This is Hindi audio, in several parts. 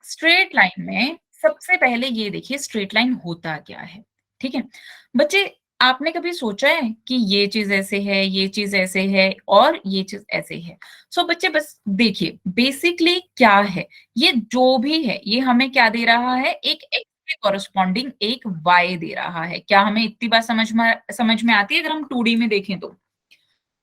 स्ट्रेट लाइन में सबसे पहले ये देखिए स्ट्रेट लाइन होता क्या है, ठीक है? बच्चे आपने कभी सोचा है कि ये चीज़ ऐसे है, ये चीज़ ऐसे है और ये चीज़ ऐसे है? सो बच्चे बस देखिए बेसिकली क्या है, ये जो भी है ये हमें क्या दे रहा है? एक एक्स के कॉरेस्पॉन्डिंग एक वाई दे रहा है। क्या हमें इतनी बात समझ में आती है अगर हम 2D में देखें तो?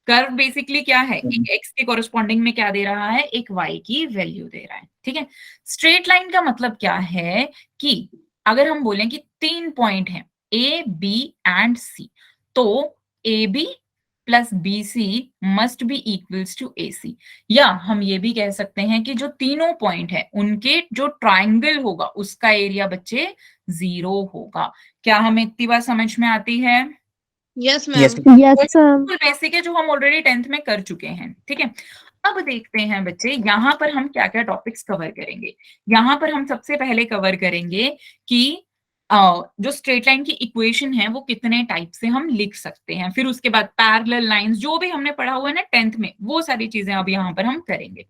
कर्व बेसिकली क्या है? एक एक्स के कॉरेस्पॉन्डिंग में क्या दे रहा है? एक वाई की वैल्यू दे रहा है, ठीक है? स्ट्रेट लाइन का मतलब क्या है कि अगर हम बोलें कि 3 पॉइंट हैं ए, बी एंड सी, तो A B plus B C must be equals to A C, या हम ये भी कह सकते हैं कि जो तीनों पॉइंट है उनके जो ट्राइंगल होगा उसका एरिया बच्चे 0 होगा। क्या हमें इतनी बात समझ में आती है? Yes Yes, ma'am. yes, ma'am. बिल्कुल बेसिक है जो हम ऑलरेडी 10th में कर चुके हैं, ठीक है? अब देखते हैं बच्चे यहाँ पर हम क्या-क्या टॉपिक्स कवर करेंगे। यहाँ पर हम सबसे पहले कवर करेंगे कि जो स्ट्रेट लाइन की इक्वेशन है वो कितने टाइप से हम लिख सकते हैं। फिर उसके बाद पैरेलल लाइंस जो भी हमने पढ़ा हुआ है ना 10th में, वो सारी चीजें अब यहाँ पर हम करेंगे।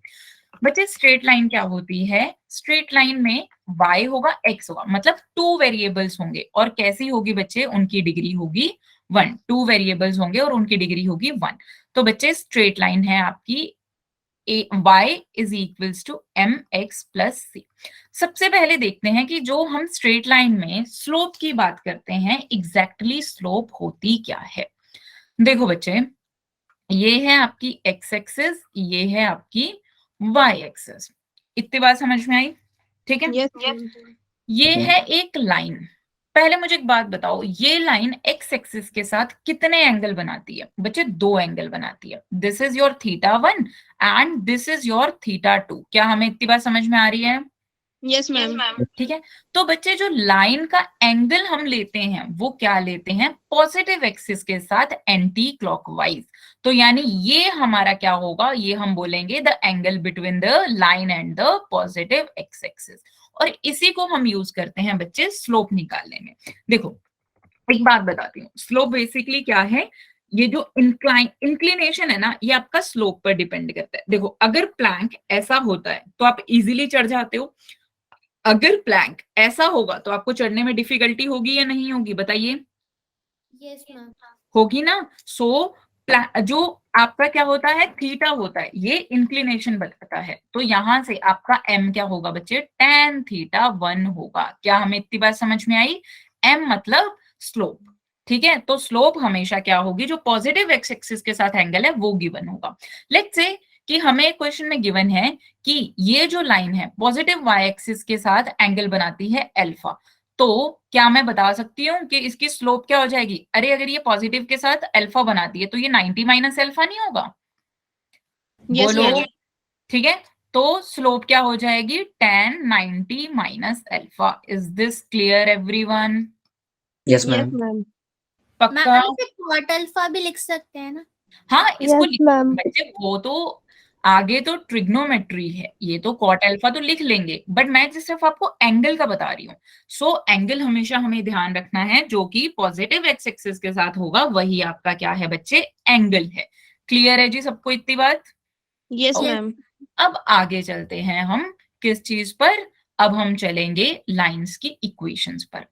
बच्चे स्ट्रेट लाइन क्या होती है? स्ट्रेट लाइन में y होगा, x होगा, मतलब 2 वेरिएबल्स होंगे और कैसी होगी बच्चे? उनकी डिग्री होगी 1। 2 वेरिएबल्स होंगे और उनकी डिग्री होगी 1। तो बच्चे स्ट्रेट लाइन है आपकी y is equals to mx plus c। सबसे पहले देखते हैं कि जो हम स्ट्रेट लाइन में स्लोप की बात करते हैं, एग्जैक्टली स्लोप होती क्या है? देखो बच्चे, ये है आपकी x एक्सिस, ये है आपकी y एक्सिस। इतनी बात समझ में आई? ठीक है? Yes Yes. मैम। ये है एक लाइन। पहले मुझे एक बात बताओ, ये लाइन x एक्सिस के साथ कितने एंगल बनाती है? बच्चे 2 एंगल बनाती है। This is your θ1 and this is your θ2। क्या हमें इतनी बात समझ में आ रही है? Yes ma'am. ठीक है। तो बच्चे जो लाइन का एंगल हम लेते हैं वो क्या लेते हैं? पॉजिटिव एक्सिस के साथ एंटी क्लॉकवाइज। तो यानी ये हमारा क्या होगा? ये हम बोलेंगे the angle between the line and the positive x axis. और इसी को हम यूज करते हैं बच्चे स्लोप निकालने में। देखो एक बात बताती हूँ, स्लोप बेसिकली क्या है? ये जो इंक्लिनेशन है ना, ये आपका स्लोप पर डिपेंड करता है। देखो अगर प्लैंक ऐसा होता है तो आप इजीली चढ़ जाते हो, अगर प्लैंक ऐसा होगा तो आपको चढ़ने में डिफिकल्टी होगी या नहीं होगी? बताइए। Yes ma'am. होगी ना? सो जो आपका क्या होता है? थीटा होता है, ये इंक्लिनेशन बताता है। तो यहां से आपका m क्या होगा बच्चे? tan θ1 होगा। क्या हमें इतनी बात समझ में आई? m मतलब स्लोप, ठीक है? तो स्लोप हमेशा क्या होगी? जो पॉजिटिव एक्स एक्सिस के साथ एंगल है वो गिवन होगा। लेट्स से कि हमें क्वेश्चन में गिवन है कि ये जो लाइन है पॉजिटिव वाई एक्सिस के साथ एंगल बनाती है अल्फा, तो क्या मैं बता सकती हूँ कि इसकी स्लोप क्या हो जाएगी? अरे अगर ये पॉजिटिव के साथ अल्फा बनाती है तो ये 90 माइनस अल्फा नहीं होगा? यस बोलो। मैम। ठीक है, तो स्लोप क्या हो जाएगी? tan 90 minus alpha. Is this clear everyone? yes, yes ma'am. Ma'am. पक्का? मैम इसे कॉट अल्फा भी लिख सकते हैं ना? हाँ, इसको Yes, ma'am. बच्चे वो तो आगे तो ट्रिग्नोमेट्री है, ये तो कॉट अल्फा तो लिख लेंगे, बट मैं सिर्फ आपको एंगल का बता रही हूँ। सो एंगल हमेशा हमें ध्यान रखना है जो कि पॉजिटिव एक्स एक्सिस के साथ होगा वही आपका क्या है बच्चे? एंगल है। क्लियर है जी सबको इतनी बात? Yes okay. मैम। अब आगे चलते हैं हम किस चीज पर? अब हम चलेंगे लाइंस की इक्वेशंस पर।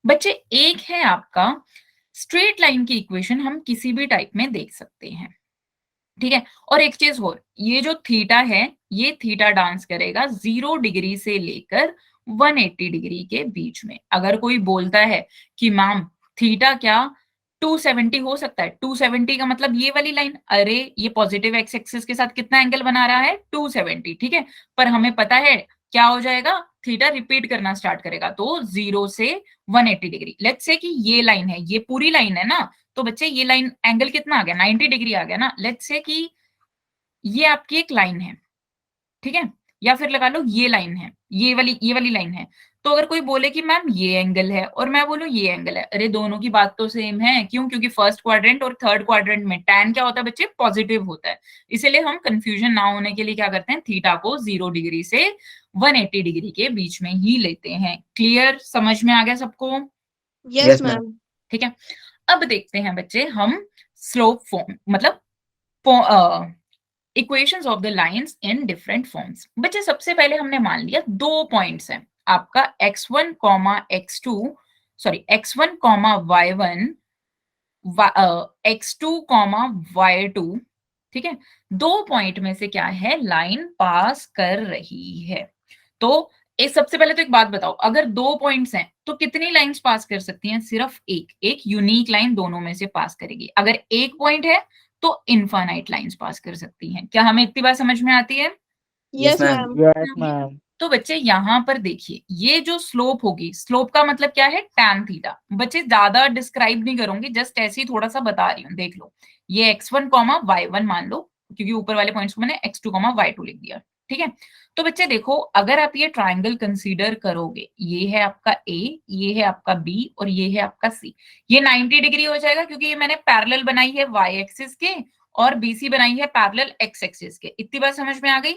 बच्चे एक है आपका स्ट्रेट लाइन की इक्वेशन, हम किसी भी टाइप में देख सकते हैं, ठीक है? और एक चीज और, ये जो थीटा है ये थीटा डांस करेगा 0 डिग्री से लेकर 180 डिग्री के बीच में। अगर कोई बोलता है कि मैम थीटा क्या 270 हो सकता है? 270 का मतलब ये वाली लाइन, अरे ये पॉजिटिव एक्स एक्सिस के साथ कितना एंगल बना रहा है? 270, ठीक है? पर हमें पता है क्या हो जाएगा? थीटा रिपीट करना स्टार्ट करेगा, तो 0 से 180 डिग्री। लेट्स से कि ये लाइन है, ये पूरी लाइन है ना, तो बच्चे ये लाइन एंगल कितना आ गया? 90 डिग्री आ गया ना। लेट्स से कि ये आपकी एक लाइन है, ठीक है? या फिर लगा लो ये लाइन है, ये वाली लाइन है। तो अगर कोई बोले कि मैम ये एंगल है और मैं बोलूं ये एंगल है, अरे दोनों की बात तो सेम है। क्यों? क्योंकि फर्स्ट क्वाड्रेंट और थर्ड क्वाड्रेंट में tan क्या होता है बच्चे? पॉजिटिव होता है। इसीलिए हम कंफ्यूजन ना होने के लिए क्या करते हैं? थीटा को 0 डिग्री से 180 डिग्री के बीच में ही लेते हैं। क्लियर? समझ में आ गया सबको? Yes Yes, ma'am. मैम। ठीक है। अब देखते हैं बच्चे हम स्लोप फॉर्म मतलब equations of the lines in different forms. बच्चे सबसे पहले हमने मान लिया 2 पॉइंट्स हैं आपका x1 x2 sorry x1 y1 x2 y2, ठीक है। 2 पॉइंट में से क्या है, लाइन पास कर रही है। तो सबसे पहले तो एक बात बताओ, अगर 2 पॉइंट्स हैं तो कितनी लाइंस पास कर सकती हैं? सिर्फ एक यूनिक लाइन दोनों में से पास करेगी। अगर एक पॉइंट है तो इनफाइनाइट लाइंस पास कर सकती हैं। क्या हमें इतनी बात समझ में आती है? Yes ma'am. Yes ma'am. तो बच्चे यहाँ पर देखिए, ये जो स्लोप होगी, स्लोप का मतलब क्या है? tan theta. बच्चे ज्यादा डिस्क्राइब नहीं करूंगी, जस्ट ऐसे ही थोड़ा सा बता रही हूँ, देख लो। ये x1 y1 मान लो, क्योंकि ऊपर वाले पॉइंट्स को मैंने x2 y2 लिख दिया, ठीक है। तो बच्चे देखो, अगर आप ये ट्राइंगल कंसीडर करोगे, ये है आपका A, ये है आपका B और ये है आपका C। ये 90 डिग्री हो जाएगा, क्योंकि ये मैंने पैरेलल बनाई है y एक्सिस के और BC बनाई है पैरेलल x एक्सिस के। इतनी बात समझ में आ गई?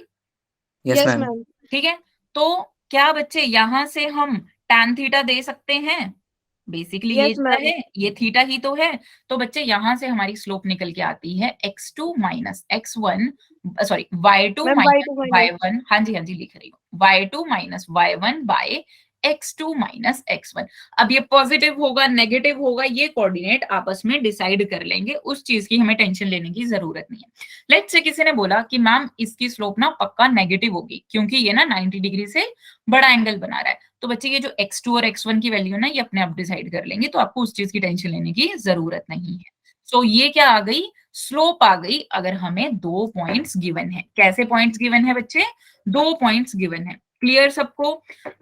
Yes ma'am. ठीक है। तो क्या बच्चे यहाँ से हम tan थीटा दे सकते हैं? बेसिकली ये Yes, जो ma'am. है, ये थीटा ही तो है। तो बच्चे यहाँ से हमारी स्लोप निकल के आती है x2 minus x1 sorry y2 Ma'am, minus y2 minus. y1, हाँ जी लिख रही हूँ, y2 minus y1 by x2 minus x1। अब ये पॉजिटिव होगा नेगेटिव होगा, ये कोऑर्डिनेट आपस में डिसाइड कर लेंगे, उस चीज की हमें टेंशन लेने की जरूरत नहीं है। लेट्स से किसी ने बोला कि मैम इसकी स्लोप ना पक्का नेगेटिव होगी, क्योंकि ये ना 90 डिग्री से बड़ा एंगल बना रहा है। तो बच्चे ये जो x2 और x1 की वैल्यू ना, ये अपने आप डिसाइड कर लेंगे, तो आपको उस चीज की टेंशन लेने की जरूरत नहीं है। सो ये क्या आ गई? स्लोप आ गई, अगर हमें 2 पॉइंट्स गिवन है। कैसे पॉइंट्स गिवन है बच्चे? 2 पॉइंट्स गिवन है। क्लियर सबको?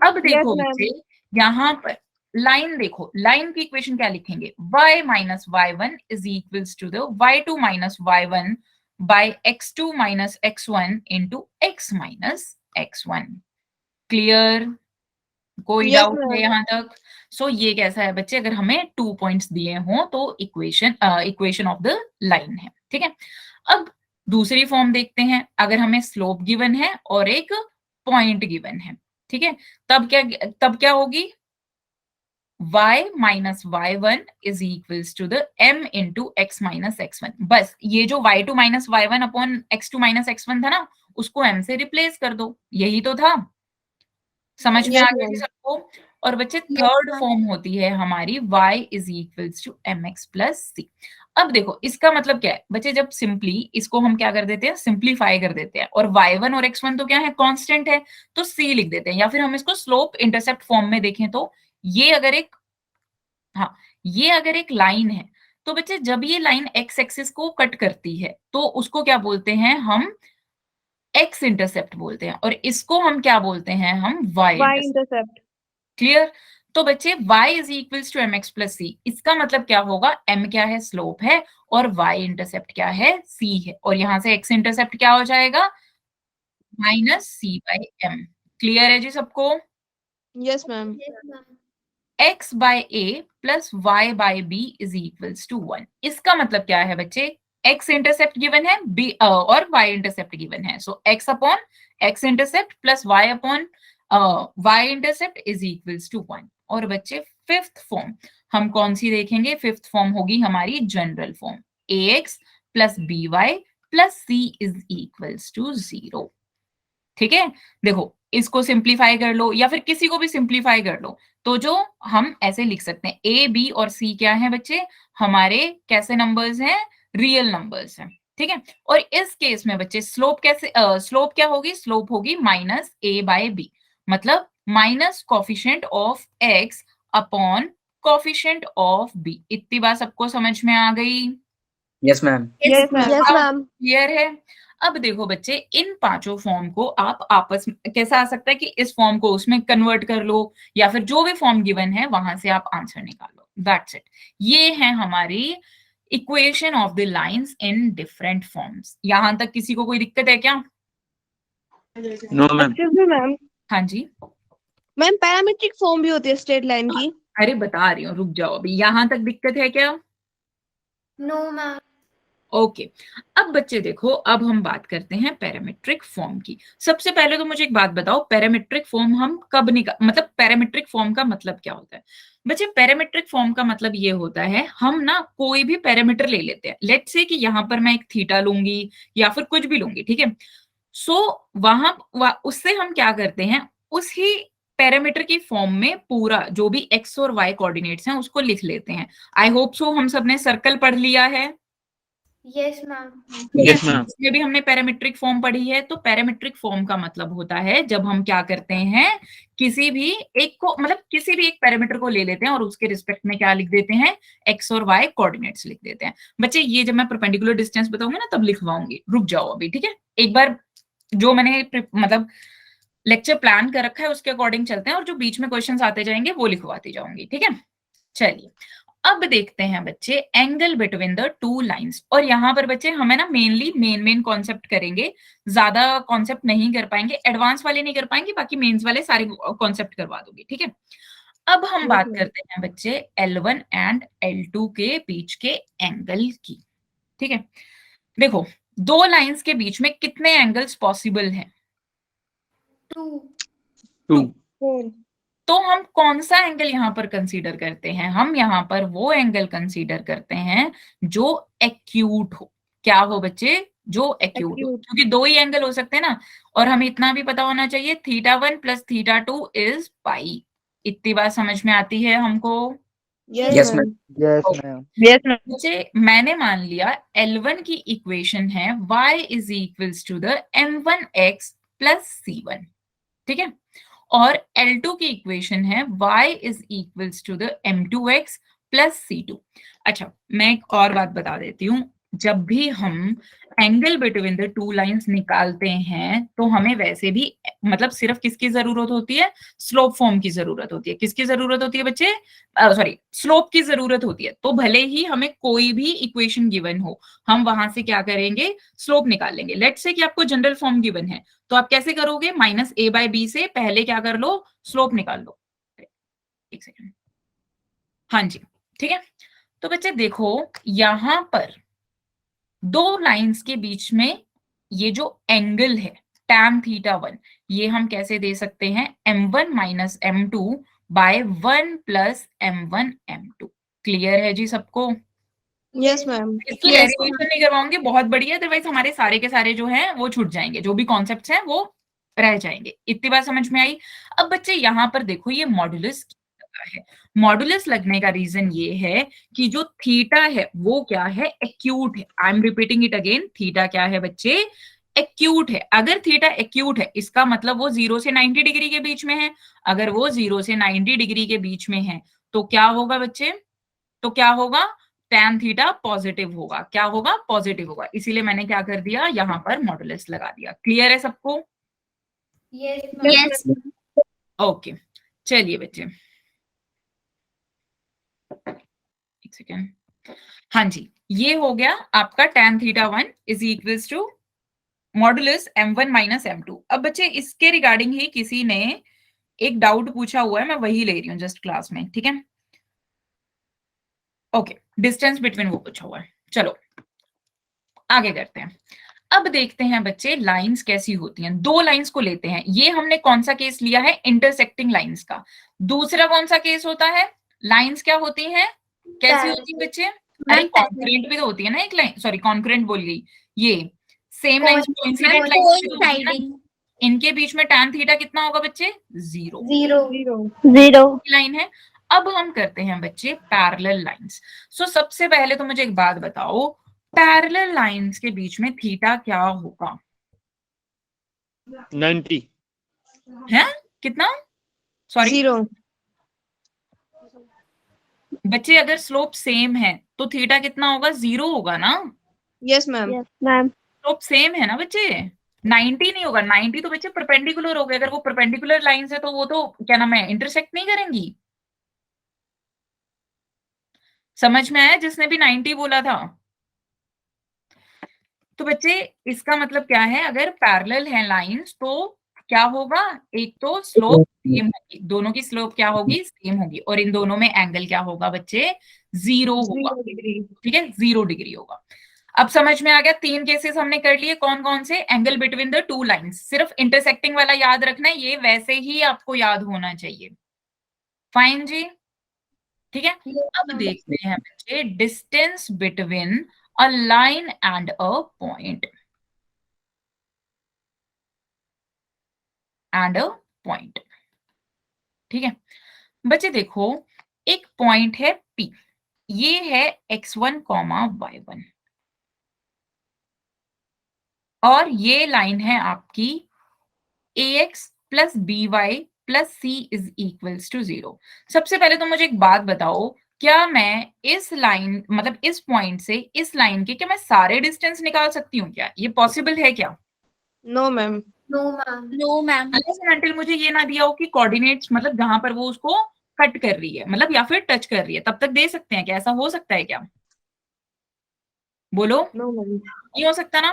अब देखो Yes, ma'am. बच्चे, यहाँ पर लाइन देखो, लाइन की इक्वेशन क्या लिखेंगे? y minus y1 is equals to the y2 minus y1 by x2 minus x1 into x minus x1। Clear? कोई Yes, डाउट है ma'am. यहाँ तक? सो ये कैसा है बच्चे, अगर हमें 2 पॉइंट्स दिए हों तो इक्वेशन ऑफ द लाइन है, ठीक है। अब दूसरी फॉर्म देखते हैं, अगर हमें स्लोप गिवन है और एक पॉइंट गिवन है, ठीक है, तब क्या होगी? y minus y1 is equals to the m into x minus x1। बस ये जो y2 minus y1 upon x2 minus x1 था ना, उसको m से रिप्लेस कर दो, यही तो था। समझ में आ Yes, गया जी ma'am. सबको? और बच्चे Yes, थर्ड ma'am. फॉर्म होती है हमारी y is equals to mx plus c. अब देखो इसका मतलब क्या है बच्चे, जब सिंपली इसको हम क्या कर देते हैं, सिंप्लीफाई कर देते हैं, और y1 और x1 तो क्या है, कांस्टेंट है, तो c लिख देते हैं। या फिर हम इसको स्लोप इंटरसेप्ट फॉर्म में देखें तो ये अगर एक, हाँ, ये अगर एक लाइन है, तो बच्चे जब ये लाइन x एक्सिस को कट करती है तो उसको क्या बोलते हैं हम? x इंटरसेप्ट बोलते हैं, और इसको हम क्या बोलते हैं? हम y Y intercept. intercept. Clear? तो बच्चे y is equals to mx plus c, इसका मतलब क्या होगा? m क्या है? स्लोप है, और y इंटरसेप्ट क्या है? c है, और यहां से x इंटरसेप्ट क्या हो जाएगा? Minus C by m। Clear है जी सबको? Yes, ma'am. x by a plus y by b is equals to 1। इसका मतलब क्या है बच्चे? x इंटरसेप्ट गिवन है, b और y इंटरसेप्ट गिवन है, so x upon x intercept plus y upon y intercept is equals to 1। और बच्चे फिफ्थ फॉर्म हम कौन सी देखेंगे? फिफ्थ फॉर्म होगी हमारी general form, ax plus by plus c is equals to 0। ठीक है, देखो इसको सिंप्लीफाई कर लो या फिर किसी को भी सिंप्लीफाई कर लो, तो जो हम ऐसे लिख सकते हैं, ए बी और सी क्या है बच्चे? हमारे कैसे नंबर्स हैं? रियल नंबर्स हैं, ठीक है। और इस केस में बच्चे स्लोप कैसे, स्लोप क्या होगी? स्लोप होगी माइनस ए बाय बी, मतलब minus coefficient of X upon coefficient of B. इतनी बात सबको समझ में आ गई? Yes ma'am. Yes, ma'am. Yes, ma'am. Clear है? अब देखो बच्चे, इन पांचों फॉर्म को आप आपस में कैसा आ सकता है कि इस फॉर्म को उसमें कन्वर्ट कर लो, या फिर जो भी फॉर्म गिवन है वहां से आप आंसर निकालो। That's it. ये है हमारी equation of the lines in different forms. यहां तक किसी को कोई दिक्कत है क्या? No ma'am. Excuse me, ma'am. हाँ जी, मैम पैरामीट्रिक फॉर्म भी होती है स्ट्रेट लाइन की? अरे बता रही हूँ, रुक जाओ अभी। यहां तक दिक्कत है क्या? No ma'am. ओके अब बच्चे देखो, अब हम बात करते हैं पैरामेट्रिक फॉर्म की। सबसे पहले तो मुझे एक बात बताओ, पैरामेट्रिक फॉर्म हम कब निकाल, मतलब पैरामेट्रिक फॉर्म का मतलब क्या होता है? बच्चे पैरामेट्रिक फॉर्म का मतलब ये होता है, हम ना कोई भी पैरामीटर ले लेते हैं। लेट्स से कि यहाँ पर मैं एक थीटा लूंगी या फिर कुछ भी लूंगी, ठीक है। सो उससे हम क्या करते हैं, उसी पैरामीटर की फॉर्म में पूरा जो भी एक्स और वाई कोऑर्डिनेट्स हैं उसको लिख लेते हैं। आई होप सो हम सबने सर्कल पढ़ लिया है। Yes ma'am. Yes, ma'am. इसमें भी हमने पैरामीट्रिक फॉर्म पढ़ी है। तो पैरामीट्रिक फॉर्म का मतलब होता है जब हम क्या करते हैं, किसी भी एक को, मतलब किसी भी एक पैरामीटर को ले लेते हैं और उसके रिस्पेक्ट में क्या लिख देते हैं, एक्स और वाई कोऑर्डिनेट्स लिख देते हैं। बच्चे ये जब मैं परपेंडिकुलर डिस्टेंस बताऊंगी ना तब लिखवाऊंगी, रुक जाओ अभी, ठीक है। एक बार जो मैंने मतलब लेक्चर प्लान कर रखा है उसके अकॉर्डिंग चलते हैं, और जो बीच में क्वेश्चंस आते जाएंगे वो लिखवाती जाऊंगी, ठीक है। चलिए अब देखते हैं बच्चे angle between the two lines. और यहाँ पर बच्चे हमें ना मेनली मेन कॉन्सेप्ट करेंगे, ज्यादा कॉन्सेप्ट नहीं कर पाएंगे, एडवांस वाले नहीं कर पाएंगे, बाकी मेंस वाले सारे कॉन्सेप्ट करवा दूंगी, ठीक है। अब हम बात करते हैं बच्चे L1 एंड L2 के बीच के एंगल की, ठीक है। देखो दो लाइंस के बीच में कितने एंगल्स पॉसिबल हैं? 2. 4. तो हम कौन सा एंगल यहाँ पर कंसीडर करते हैं? हम यहाँ पर वो एंगल कंसीडर करते हैं जो एक्यूट हो। क्या हो बच्चे? जो एक्यूट हो, क्योंकि दो ही एंगल हो सकते हैं ना। और हमें इतना भी पता होना चाहिए, θ1 + θ2 इज पाई। इतनी बात समझ में आती है हमको? Yes, ma'am. Yes, ma'am. Yes, ma'am. बच्चे मैंने मान लिया L1 की इक्वेशन है y = द m1x + c1, ठीक है। और L2 की इक्वेशन है y = द m2x + c2। अच्छा मैं एक और बात बता देती हूँ, जब भी हम angle between the two lines निकालते हैं तो हमें वैसे भी मतलब सिर्फ किसकी जरूरत होती है? स्लोप फॉर्म की जरूरत होती है। किसकी जरूरत होती है बच्चे? सॉरी, स्लोप की जरूरत होती है। तो भले ही हमें कोई भी इक्वेशन गिवन हो, हम वहां से क्या करेंगे, स्लोप निकाल लेंगे। लेट्स से कि आपको जनरल फॉर्म गिवन है, तो आप कैसे करोगे, -a/b से पहले क्या कर लो, स्लोप निकाल लो। एक सेकंड, हाँ जी, ठीक है। तो बच्चे देखो यहां पर दो लाइंस के बीच में ये जो एंगल है tan θ1, ये हम कैसे दे सकते हैं, m1 - m2 by 1 + m1 m2। Clear है जी सबको? Yes, ma'am. इसकी डेरिवेशन नहीं करवाऊंगी, बहुत बढ़िया, अदरवाइज हमारे सारे के सारे जो हैं वो छूट जाएंगे, जो भी कॉन्सेप्ट्स हैं वो रह जाएंगे। इतनी बात समझ में आई? अब बच्चे यहाँ पर देखो ये मॉडुलस है। मॉडुलस लगने का रीजन ये है कि जो थीटा है वो क्या है, एक्यूट है। I am repeating it again, theta क्या है बच्चे, एक्यूट है। अगर थीटा एक्यूट है इसका मतलब वो 0 से 90 डिग्री के बीच में है। अगर वो 0 से 90 डिग्री के बीच में है तो क्या होगा बच्चे, तो क्या होगा, tan थीटा पॉजिटिव होगा। क्या होगा, पॉजिटिव होगा। इसीलिए मैंने क्या कर दिया, यहाँ पर मॉडुलस लगा दिया। क्लियर है सबको? यस। ओके चलिए बच्चे एक सेकेंड, हाँ जी, ये हो गया आपका tan θ1 = मॉडुलस m1 - m2। अब बच्चे इसके रिगार्डिंग ही किसी ने एक डाउट पूछा हुआ है, मैं वही ले रही हूँ जस्ट क्लास में, ठीक है। ओके, डिस्टेंस बिटवीन वो पूछा हुआ है। चलो आगे करते हैं। अब देखते हैं बच्चे लाइंस कैसी होती हैं। दो लाइंस को लेते हैं, ये हमने कौन सा केस लिया है, इंटरसेक्टिंग लाइंस का। दूसरा कौन सा केस होता है, लाइंस क्या होती हैं, कैसी होती है बच्चे? अरे कॉन्करेंट भी तो होती है ना एक लाइन, सॉरी कॉन्करेंट बोल गई, ये सेम लाइन कोइंसिडेंट लाइन, इनके बीच में tan थीटा कितना होगा बच्चे, 0 लाइन है। अब हम करते हैं बच्चे पैरेलल लाइंस। सो सबसे पहले तो मुझे एक बात बताओ, पैरेलल लाइंस के बीच में थीटा क्या होगा? 90. है कितना, सॉरी 0. बच्चे अगर स्लोप सेम है तो थीटा कितना होगा, 0 होगा ना। Yes, ma'am. स्लोप सेम है ना बच्चे, 90 नहीं होगा। 90 तो बच्चे परपेंडिकुलर हो गए। अगर वो परपेंडिकुलर लाइंस है तो वो तो क्या नाम है, इंटरसेक्ट नहीं करेंगी। समझ में आया जिसने भी 90 बोला था? तो बच्चे इसका मतलब क्या है, अगर पैरेलल है लाइंस तो क्या होगा, एक तो स्लोप सेम होगी, दोनों की स्लोप क्या होगी, सेम होगी, और इन दोनों में एंगल क्या होगा बच्चे, 0 होगा, 0 degree. ठीक है, 0 डिग्री होगा। अब समझ में आ गया, 3 केसेस हमने कर लिए, कौन कौन से? Angle between the two lines, सिर्फ इंटरसेक्टिंग वाला याद रखना है, ये वैसे ही आपको याद होना चाहिए। फाइन जी, ठीक है। अब देखते हैं बच्चे distance between a line and a point, ठीक है बच्चे। देखो एक पॉइंट है P, ये है x1, y1, और ये लाइन है आपकी ax plus by plus c is equals to 0। सबसे पहले तो मुझे एक बात बताओ, क्या मैं इस लाइन मतलब इस पॉइंट से इस लाइन के क्या मैं सारे डिस्टेंस निकाल सकती हूँ? क्या ये पॉसिबल है क्या? No ma'am. No, ma'am. No, ma'am. Unless and until मुझे ये ना दिया हो कि कोऑर्डिनेट्स मतलब जहां पर वो उसको कट कर रही है, मतलब या फिर टच कर रही है, तब तक दे सकते हैं क्या? ऐसा हो सकता है क्या? बोलो, नो मैम। नहीं हो सकता ना?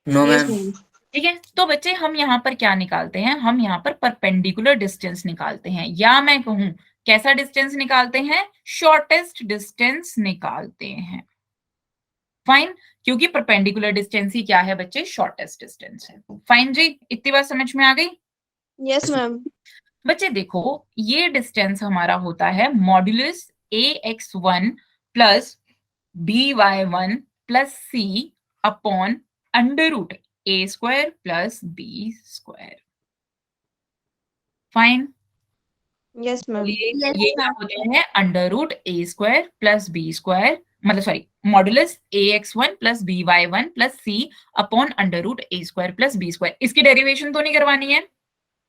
No, yes ma'am. मैम। ठीक है, तो बच्चे हम यहाँ पर क्या निकालते हैं? हम यहाँ पर परपेंडिकुलर डिस्टेंस निकालते हैं, या मैं कहूँ कैसा डिस्टेंस निकालते हैं? शॉर्टेस्ट डिस्टेंस निकालते हैं। फाइन, क्योंकि परपेंडिकुलर डिस्टेंस ही क्या है बच्चे? शॉर्टेस्ट डिस्टेंस है। फाइन जी, इतनी बात समझ में आ गई? Yes ma'am. बच्चे देखो, ये डिस्टेंस हमारा होता है modulus ax1 plus by1 plus c upon under root a square plus b square. Fine, yes ma'am. ये क्या होते हैं? Under root a square plus b square, मतलब sorry modulus ax1 plus by1 plus c upon under root a square plus b square. इसकी डेरिवेशन तो नहीं करवानी है?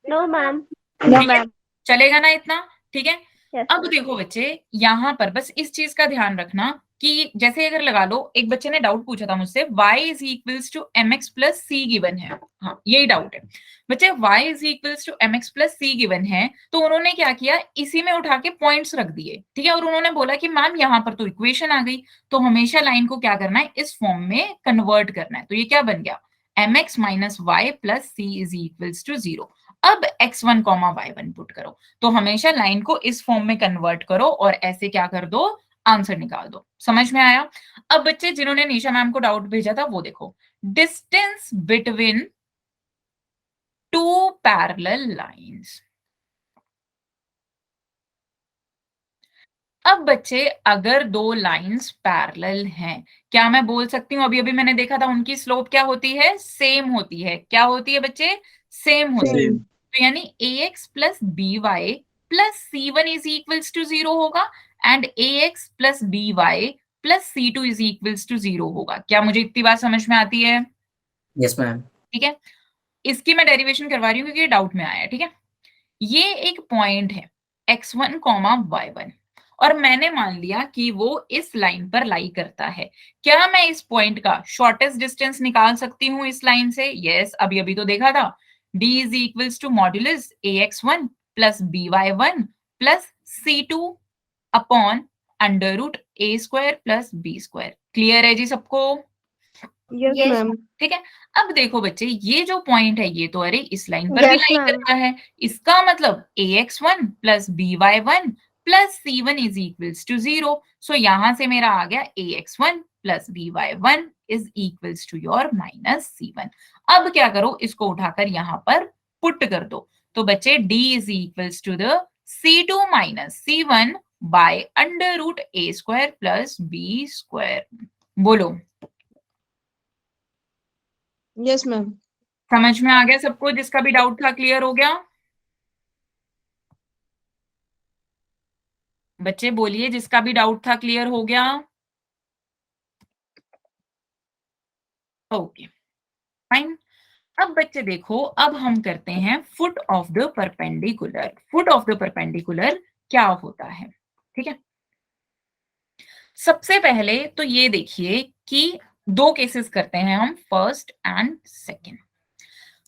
No ma'am. ठीक है, चलेगा ना इतना? ठीक है। Yes, अब देखो बच्चे, यहाँ पर बस इस चीज का ध्यान रखना कि जैसे अगर लगा लो, एक बच्चे ने डाउट पूछा था मुझसे, y is equals to mx plus c given है। हाँ, यही डाउट है बच्चे, y is equals to mx plus c given है, तो उन्होंने क्या किया, इसी में उठा के पॉइंट्स रख दिए। ठीक है, और उन्होंने बोला कि मैम यहाँ पर तो इक्वेशन आ गई, तो हमेशा लाइन को क्या करना है? इस फॉर्म में कन्वर्ट करना है। तो ये क्या बन गया? mx minus y plus c is equals to 0। अब x1, y1 पुट करो, तो हमेशा लाइन को इस फॉर्म में कन्वर्ट करो और ऐसे क्या कर दो? आंसर निकाल दो। समझ में आया? अब बच्चे जिन्होंने निशा मैम को डाउट भेजा था वो देखो, distance between two parallel lines. अब बच्चे अगर दो लाइंस पैरेलल हैं, क्या मैं बोल सकती हूँ? अभी अभी मैंने देखा था उनकी स्लोप क्या होती है? सेम होती है। क्या होती है बच्चे? सेम होती है। Same. तो यानी ax plus by plus c1 is equals to 0 होगा, and ax plus by plus c2 is equals to 0 होगा। क्या मुझे इतनी बात समझ में आती है? Yes, ma'am. ठीक है, इसकी मैं डेरिवेशन करवा रही हूँ क्योंकि ये डाउट में आया है। ठीक है, ये एक पॉइंट है x1, y1, और मैंने मान लिया कि वो इस लाइन पर लाई करता है। क्या मैं इस पॉइंट का शॉर्टेस्ट डिस्टेंस निकाल सकती हूँ इस लाइन से? यस, अभी अभी तो देखा था, d is equals to modulus ax1 plus by1 plus c2 upon under root a square plus b square. Clear है जी सबको? Yes Yes, ma'am. ठीक है, अब देखो बच्चे, ये जो पॉइंट है ये तो अरे इस लाइन पर भी Yes, लाई ma'am. करता है, इसका मतलब ax1 plus by1 plus c1 is equals to 0। So यहां से मेरा आ गया ax1 plus by1 is equals to your minus c1। अब क्या करो, इसको उठाकर यहां पर पुट कर दो, तो बच्चे d is equals to the c2 minus c1 by under root a square plus b square. बोलो, यस मैम। समझ में आ गया सबको? जिसका भी डाउट था क्लियर हो गया? बच्चे बोलिए, जिसका भी डाउट था क्लियर हो गया? Okay, fine. अब बच्चे देखो, अब हम करते हैं foot of the perpendicular. Foot of the perpendicular क्या होता है? ठीक है, सबसे पहले तो ये देखिए कि दो केसेस करते हैं हम, फर्स्ट एंड सेकंड।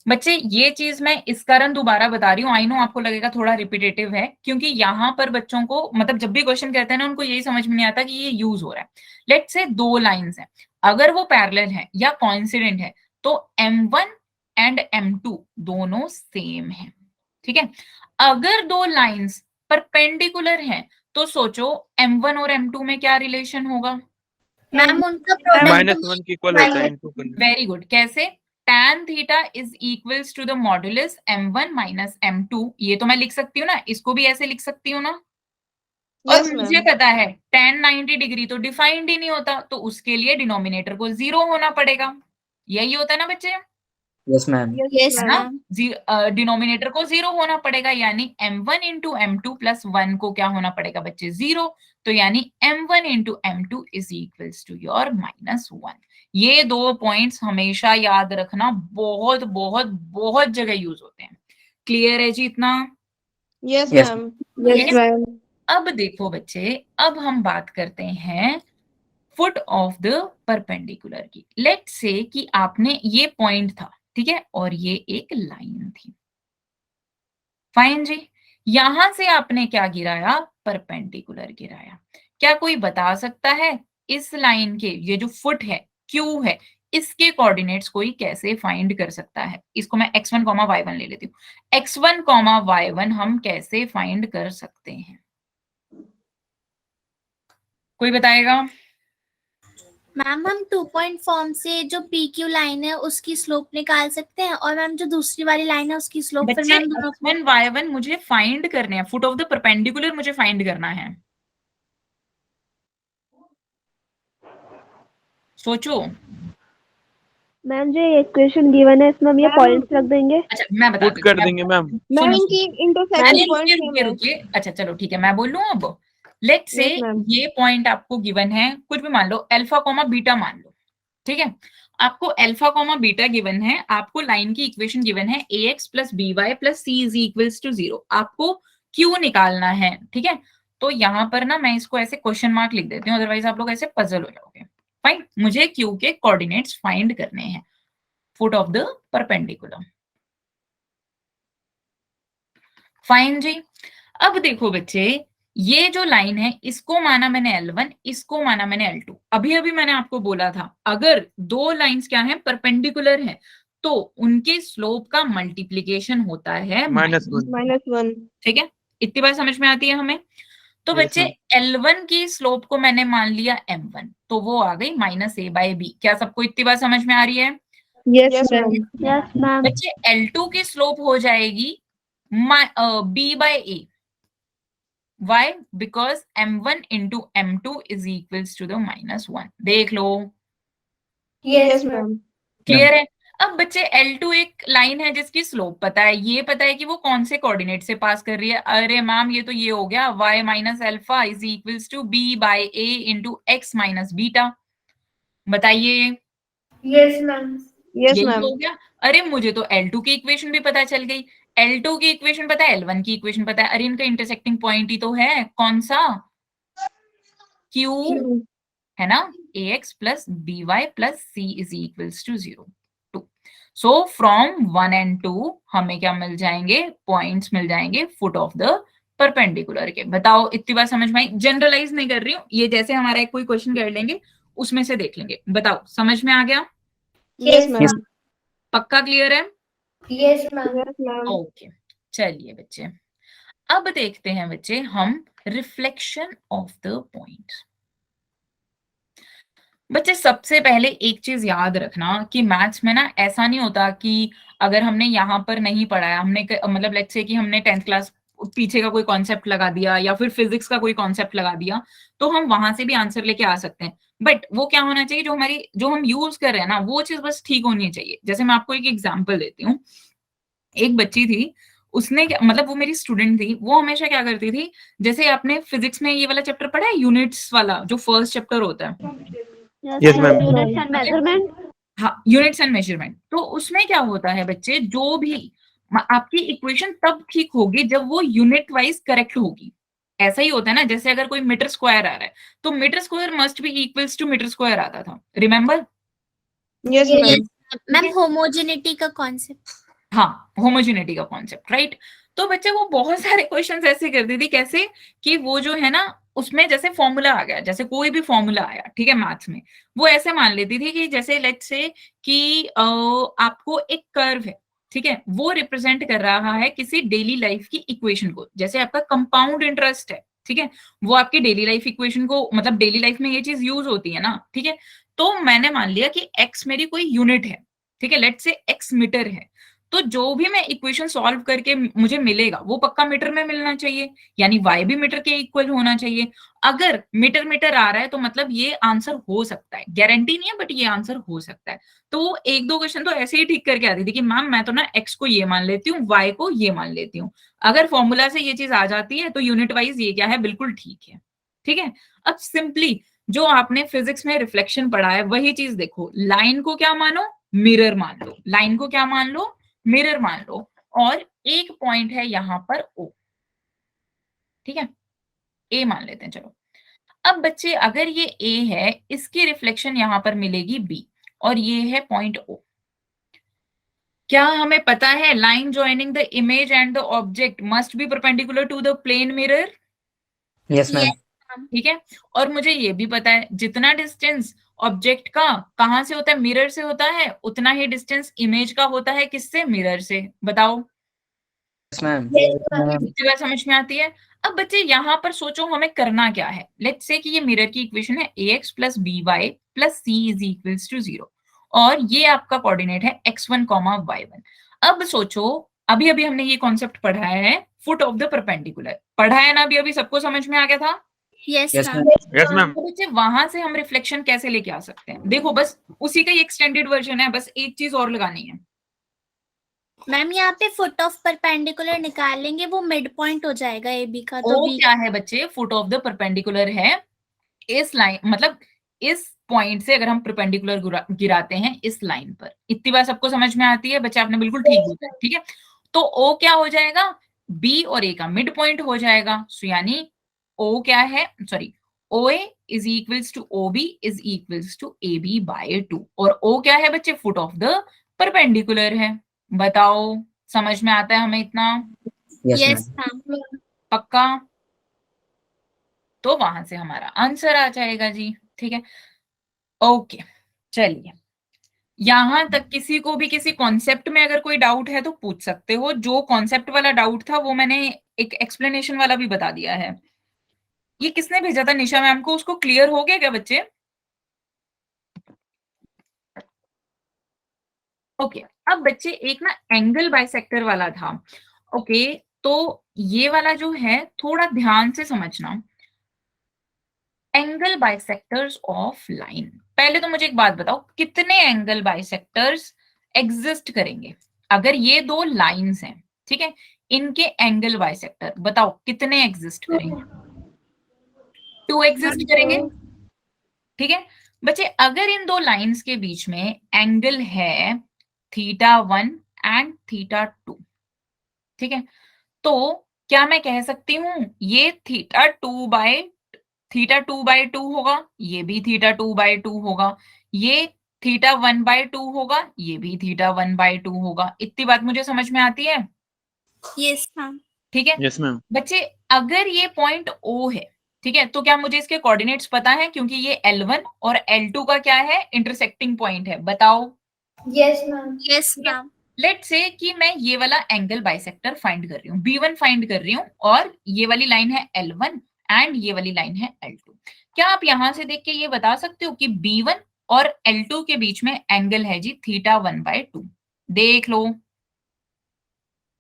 बच्चे ये चीज मैं इस कारण दोबारा बता रही हूँ, आई नो आपको लगेगा थोड़ा रिपीटेटिव है, क्योंकि यहाँ पर बच्चों को मतलब जब भी क्वेश्चन कहते हैं ना, उनको यही समझ में नहीं आता कि ये यूज हो रहा है। लेट्स से दो लाइंस हैं, अगर वो पैरेलल है या कॉइंसिडेंट है, तो m1 एंड m2 दोनों सेम है। ठीक है, अगर दो लाइंस परपेंडिकुलर हैं, तो सोचो m1 और m2 में क्या रिलेशन होगा? मैम उनका प्रोडक्ट -1 के इक्वल होता है इनटू करना। Very good. कैसे? tan theta is equals to the modulus m1 minus m2। ये तो मैं लिख सकती हूँ ना, इसको भी ऐसे लिख सकती हूँ ना। और Yes, मुझे ma'am. पता है tan 90 डिग्री तो डिफाइंड ही नहीं होता, तो उसके लिए डिनोमिनेटर को 0 होना पड़ेगा। यही होता है ना बच्चे, Yes, ma'am. यस है ना? मैम डिनोमिनेटर को 0 होना पड़ेगा, यानी m1 इंटू m2 प्लस 1 को क्या होना पड़ेगा बच्चे? 0। तो यानी m1 into m2 is equals to your -1। ये 2 पॉइंट्स हमेशा याद रखना, बहुत बहुत बहुत जगह यूज होते हैं। क्लियर है जी इतना? Yes, Yes. ma'am. Yes. ma'am. अब देखो बच्चे, अब हम बात करते हैं फुट ऑफ द परपेंडिकुलर की। लेट्स से कि आपने ये पॉइंट था, ठीक है, और ये एक लाइन थी। फाइन जी। यहां से आपने क्या गिराया? परपेंडिकुलर गिराया। क्या कोई बता सकता है इस लाइन के, ये जो फुट है, क्यू है, इसके कोऑर्डिनेट्स कोई कैसे फाइंड कर सकता है? इसको मैं x1, y1 ले लेती हूँ। x1, y1 हम कैसे फाइंड कर सकते हैं? कोई बताएगा? मैम हम 2 पॉइंट फॉर्म से जो PQ लाइन है उसकी स्लोप निकाल सकते हैं, और मैम जो दूसरी वाली लाइन है उसकी स्लोप फिर बच्चे मैम दोनों x1, y1 मुझे फाइंड करने हैं, फुट ऑफ द परपेंडिकुलर मुझे फाइंड करना है। सोचो। मैम जो इक्वेशन गिवन है इसमें हम ये पॉइंट्स रख देंगे। अच्छा मैं बता पुट कर देंगे मैम। मैम सुनो, इनकी अरे इंटरसेक्शन पॉइंट रुकिए सेम रुकिए है। रुकिए, अच्छा चलो ठीक है, मैं बोलूं अब। Let's say Yes, ma'am. ये पॉइंट आपको गिवन है, कुछ भी मान लो, अल्फा कॉमा बीटा मान लो, ठीक है। आपको अल्फा कॉमा बीटा गिवन है, आपको लाइन की इक्वेशन गिवन है ax plus by plus c is equals to 0। आपको q निकालना है, ठीक है। तो यहाँ पर ना मैं इसको ऐसे क्वेश्चन मार्क लिख देती हूँ, अदरवाइज आप लोग ऐसे पजल हो जाओगे। फाइन, मुझे q के कोऑर्डिनेट्स फाइंड करने हैं, foot of the perpendicular. Fine जी। अब देखो बच्चे, ये जो लाइन है इसको माना मैंने L1, इसको माना मैंने L2। अभी अभी मैंने आपको बोला था, अगर दो लाइंस क्या है, परपेंडिकुलर है, तो उनके स्लोप का मल्टीप्लीकेशन होता है -1। -1. ठीक है। इतनी बात समझ में आती है हमें? तो Yes, बच्चे L1 की स्लोप को मैंने मान लिया m1, तो वो आ गई -a/b। क्या सबको इतनी बात समझ में आ रही है? Yes, ma'am. यस मैम बच्चे L2 की स्लोप हो जाएगी b/a। Why? Because m1 into m2 is equals to the -1। देख लो, Yes, ma'am. क्लियर है? अब बच्चे L2 एक लाइन है जिसकी स्लोप पता है, ये पता है कि वो कौन से कोऑर्डिनेट से पास कर रही है। अरे मैम ये तो ये हो गया, y minus alpha is equals to b/a into x minus beta. बताइए, यस मैम Yes, यही ma'am. हो गया। अरे मुझे तो L2 की इक्वेशन भी पता चल गई, L2 की इक्वेशन पता है, L1 की इक्वेशन पता है। अरे इनका इंटरसेक्टिंग पॉइंट ही तो है, कौन सा? Q, है ना? ax plus by plus c is equals to 0, 2। So from 1 and 2 हमें क्या मिल जाएंगे? पॉइंट्स मिल जाएंगे फुट ऑफ द परपेंडिकुलर के। बताओ इतनी बात समझ में आई? जनरलाइज नहीं कर रही हूँ, ये जैसे हमारा एक कोई क्वेश्चन कर लेंगे उसमें से देख लेंगे। बताओ समझ में आ गया? Yes, ma'am. पक्का क्लियर है? Yes ma'am Yes, ma'am. Okay चलिए बच्चे, अब देखते हैं बच्चे हम रिफ्लेक्शन ऑफ द पॉइंट। बच्चे सबसे पहले एक चीज याद रखना कि मैथ्स में ना ऐसा नहीं होता कि अगर हमने यहाँ पर नहीं पढ़ाया, हमने मतलब लेट्स से कि हमने 10th क्लास पीछे का कोई कॉन्सेप्ट लगा दिया या फिर फिजिक्स का कोई कॉन्सेप्ट लगा दिया, तो हम वहां से भी आंसर लेके आ सकते हैं। बट वो क्या होना चाहिए, जो हम यूज कर रहे हैं ना, वो चीज बस ठीक होनी चाहिए। जैसे मैं आपको एक एग्जाम्पल देती हूँ। एक बच्ची थी, उसने मतलब वो मेरी स्टूडेंट थी, वो हमेशा क्या करती थी, जैसे आपने फिजिक्स में ये वाला चैप्टर पढ़ा है, यूनिट्स वाला, जो फर्स्ट चैप्टर होता है। Yes, ma'am. Units and measurement. हाँ, यूनिट्स एंड मेजरमेंट। तो उसमें क्या होता है बच्चे, जो भी आपकी इक्वेशन तब ठीक होगी जब वो यूनिट वाइज करेक्ट होगी। ऐसा ही होता है ना, जैसे अगर कोई मीटर स्क्वायर आ रहा है तो metre square must be equals to metre square आता था, remember? Yes, ma'am. Ma'am homogeneity का कॉन्सेप्ट हाँ, होमोजेनिटी का कॉन्सेप्ट, राइट। तो बच्चे वो बहुत सारे क्वेश्चंस ऐसे करती थी, कैसे कि वो जो है ना, उसमें जैसे फॉर्मूला आ गया, जैसे कोई भी फॉर्मूला आया, ठीक है, मैथ्स में, वो ऐसे मान लेती थी कि जैसे लेट्स से कि आपको एक कर्व है, ठीक है, वो रिप्रेजेंट कर रहा है किसी डेली लाइफ की इक्वेशन को। जैसे आपका कंपाउंड इंटरेस्ट है, ठीक है, वो आपकी डेली लाइफ इक्वेशन को, मतलब डेली लाइफ में ये चीज यूज होती है ना, ठीक है। तो मैंने मान लिया कि x मेरी कोई यूनिट है, ठीक है, लेट्स से x मीटर है, तो जो भी मैं इक्वेशन सॉल्व करके मुझे मिलेगा वो पक्का मीटर में मिलना चाहिए, यानी y भी मीटर के इक्वल होना चाहिए। अगर मीटर मीटर आ रहा है तो मतलब ये आंसर हो सकता है, गारंटी नहीं है बट ये आंसर हो सकता है। तो वो एक दो क्वेश्चन तो ऐसे ही ठीक करके आती थी कि मैम मैं तो ना x को ये मान लेती हूँ, y को ये मान लेती हूँ। अगर फॉर्मूला से ये चीज आ जाती है तो यूनिट वाइज ये क्या है, बिल्कुल ठीक है, ठीक है। अब सिंपली जो आपने फिजिक्स में रिफ्लेक्शन पढ़ा है वही चीज देखो, लाइन को क्या मानो, मिरर मान लो, लाइन को क्या मान लो, मिरर मान लो, और एक पॉइंट है यहां पर O, ठीक है, A मान लेते हैं चलो। अब बच्चे अगर ये A है, इसकी रिफ्लेक्शन यहां पर मिलेगी B, और ये है पॉइंट O। क्या हमें पता है line joining the image and the object must be perpendicular to the plane mirror, Yes, ma'am. ठीक है। और मुझे ये भी पता है जितना डिस्टेंस ऑब्जेक्ट का कहां से होता है, मिरर से होता है, उतना ही डिस्टेंस इमेज का होता है, किससे, मिरर से। बताओ, Yes, ma'am. इतनी बात समझ में आती है। अब बच्चे यहाँ पर सोचो हमें करना क्या है, लेट्स से कि ये मिरर की इक्वेशन है ax plus by plus c is equals to 0, और ये आपका कोऑर्डिनेट है x1, y1। अब सोचो, अभी अभी हमने ये कॉन्सेप्ट पढ़ा है, फुट ऑफ द परपेंडिकुलर, पढ़ा है ना, अभी अभी सबको समझ में आ गया था। Yes Yes, ma'am. ma'am. Yes ma'am. तो बच्चे वहां से हम रिफ्लेक्शन कैसे लेके आ सकते हैं, देखो बस उसी का ही एक्सटेंडेड वर्जन है, बस एक चीज और लगानी है। मैम यहाँ पे फुट ऑफ परपेंडिकुलर निकालेंगे, वो मिड पॉइंट हो जाएगा ए बी का, तो ओ बी क्या है बच्चे, फुट ऑफ द परपेंडिकुलर है इस लाइन, मतलब इस पॉइंट से अगर हम परपेंडिकुलर गिराते हैं इस लाइन पर। इतनी बात सबको समझ में आती है बच्चे, आपने बिल्कुल ठीक बोला है, ठीक है। तो ओ क्या हो जाएगा, बी और ए का मिड पॉइंट हो जाएगा, सो यानी ओ क्या है, sorry, O A is equals to O B is equals to A B by 2, और ओ क्या है बच्चे, फुट ऑफ द परपेंडिकुलर है। बताओ, समझ में आता है हमें इतना, Yes, यस ma'am. मैम। पक्का? तो वहां से हमारा आंसर आ जाएगा जी, ठीक है। ओके, चलिए, यहां तक किसी को भी किसी कॉन्सेप्ट में अगर कोई डाउट है तो पूछ सकते हो। जो कॉन्सेप्ट वाला डाउट था वो मैंने एक एक्सप्लेनेशन वाला भी बता दिया है। ये किसने भेजा था, निशा मैम को, उसको क्लियर हो गया क्या बच्चे? ओके, अब बच्चे एक ना एंगल बाइसेक्टर वाला था। ओके, तो ये वाला जो है थोड़ा ध्यान से समझना, एंगल बाइसेक्टर्स ऑफ लाइन। पहले तो मुझे एक बात बताओ, कितने एंगल बाइसेक्टर्स एग्जिस्ट करेंगे अगर ये दो लाइंस हैं, ठीक है, इनके एंगल बाइसेक्टर बताओ कितने एग्जिस्ट करेंगे? 2 एग्जिस्ट करेंगे, ठीक है। बच्चे अगर इन दो लाइंस के बीच में एंगल है θ1 एंड θ2, ठीक है, तो क्या मैं कह सकती हूं ये θ2/2 होगा, ये भी θ2/2 होगा, ये θ1/2 होगा, ये भी θ1/2 होगा। इतनी बात मुझे समझ में आती है, यस मैम। ठीक है। Yes ma'am. बच्चे अगर ये पॉइंट O है, ठीक है, तो क्या मुझे इसके कोऑर्डिनेट्स पता है, क्योंकि ये L1 और L2 का क्या है, इंटरसेक्टिंग पॉइंट है। बताओ, yes ma'am. Yes ma'am. Let's say कि मैं ये वाला एंगल बाइसेक्टर फाइंड कर रही हूँ, B1 फाइंड कर रही हूँ, और ये वाली लाइन है L1 एंड ये वाली लाइन है L2। क्या आप यहां से देख के ये बता सकते हो कि B1 और L2 के बीच में एंगल है जी θ1/2? देख लो,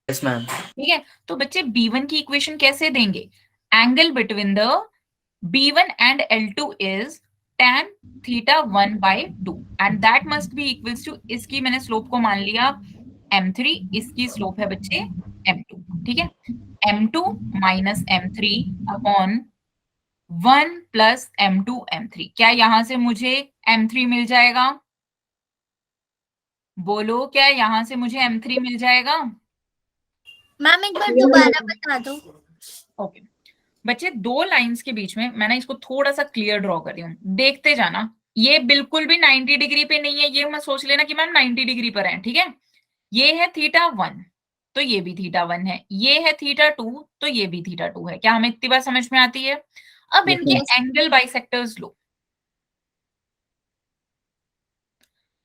Yes, ma'am. ठीक है। तो बच्चे B1 की इक्वेशन कैसे देंगे, angle between the B1 and L2 is tan θ1/2 and that must be equals to, इसकी मैंने स्लोप को मान लिया m3, इसकी स्लोप है बच्चे m2, ठीक है, m2 minus m3 upon 1 plus m2 m3। क्या यहां से मुझे m3 मिल जाएगा? बोलो, क्या यहां से मुझे m3 मिल जाएगा? मैम एक बार दोबारा बता दो। ओके बच्चे, दो लाइंस के बीच में मैं ना इसको थोड़ा सा क्लियर ड्रॉ कर रही हूँ, देखते जाना। ये बिल्कुल भी 90 डिग्री पे नहीं है, ये मत सोच लेना कि मैम 90 डिग्री पर है, ठीक है। ये है θ1, तो ये भी θ1 है, ये है θ2, तो ये भी θ2 है। क्या हमें इतनी बात समझ में आती है? अब Yes, इनके ma'am. एंगल बाइसेक्टर्स लो,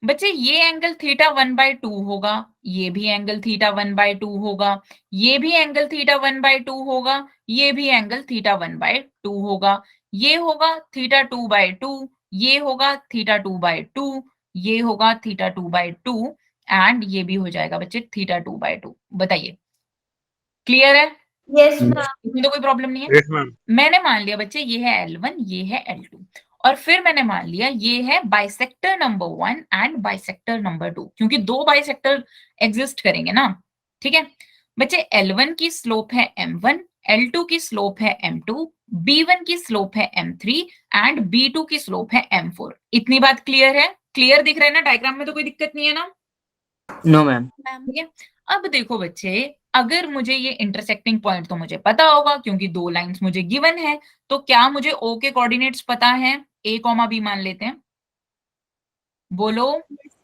बच्चे ये एंगल थीटा 1/2 होगा, ये भी एंगल थीटा 1/2 होगा, ये भी एंगल थीटा 1/2 होगा, ये भी एंगल थीटा 1/2 होगा, ये होगा थीटा 2/2, ये होगा थीटा 2/2, ये होगा थीटा 2/2 एंड ये भी हो जाएगा बच्चे थीटा 2/2। बताइए क्लियर है? यस इसमें तो कोई प्रॉब्लम नहीं है। Yes ma'am. मैंने मान लिया बच्चे ये है L1, ये है L2 और फिर मैंने मान लिया ये है bisector number 1 and bisector number 2 क्योंकि दो बाइसेक्टर एग्जिस्ट करेंगे ना। ठीक है बच्चे, L1 की स्लोप है M1, L2 की स्लोप है M2, B1 की स्लोप है M3 एंड B2 की स्लोप है M4। इतनी बात क्लियर है? क्लियर दिख रहा है ना डायग्राम में? तो कोई दिक्कत नहीं है ना? No, ma'am. ठीक है, अब देखो बच्चे, अगर मुझे ये इंटरसेक्टिंग पॉइंट तो मुझे पता होगा क्योंकि दो लाइंस मुझे गिवन है, तो क्या मुझे O के कोऑर्डिनेट्स पता है? A, B मान लेते हैं, बोलो।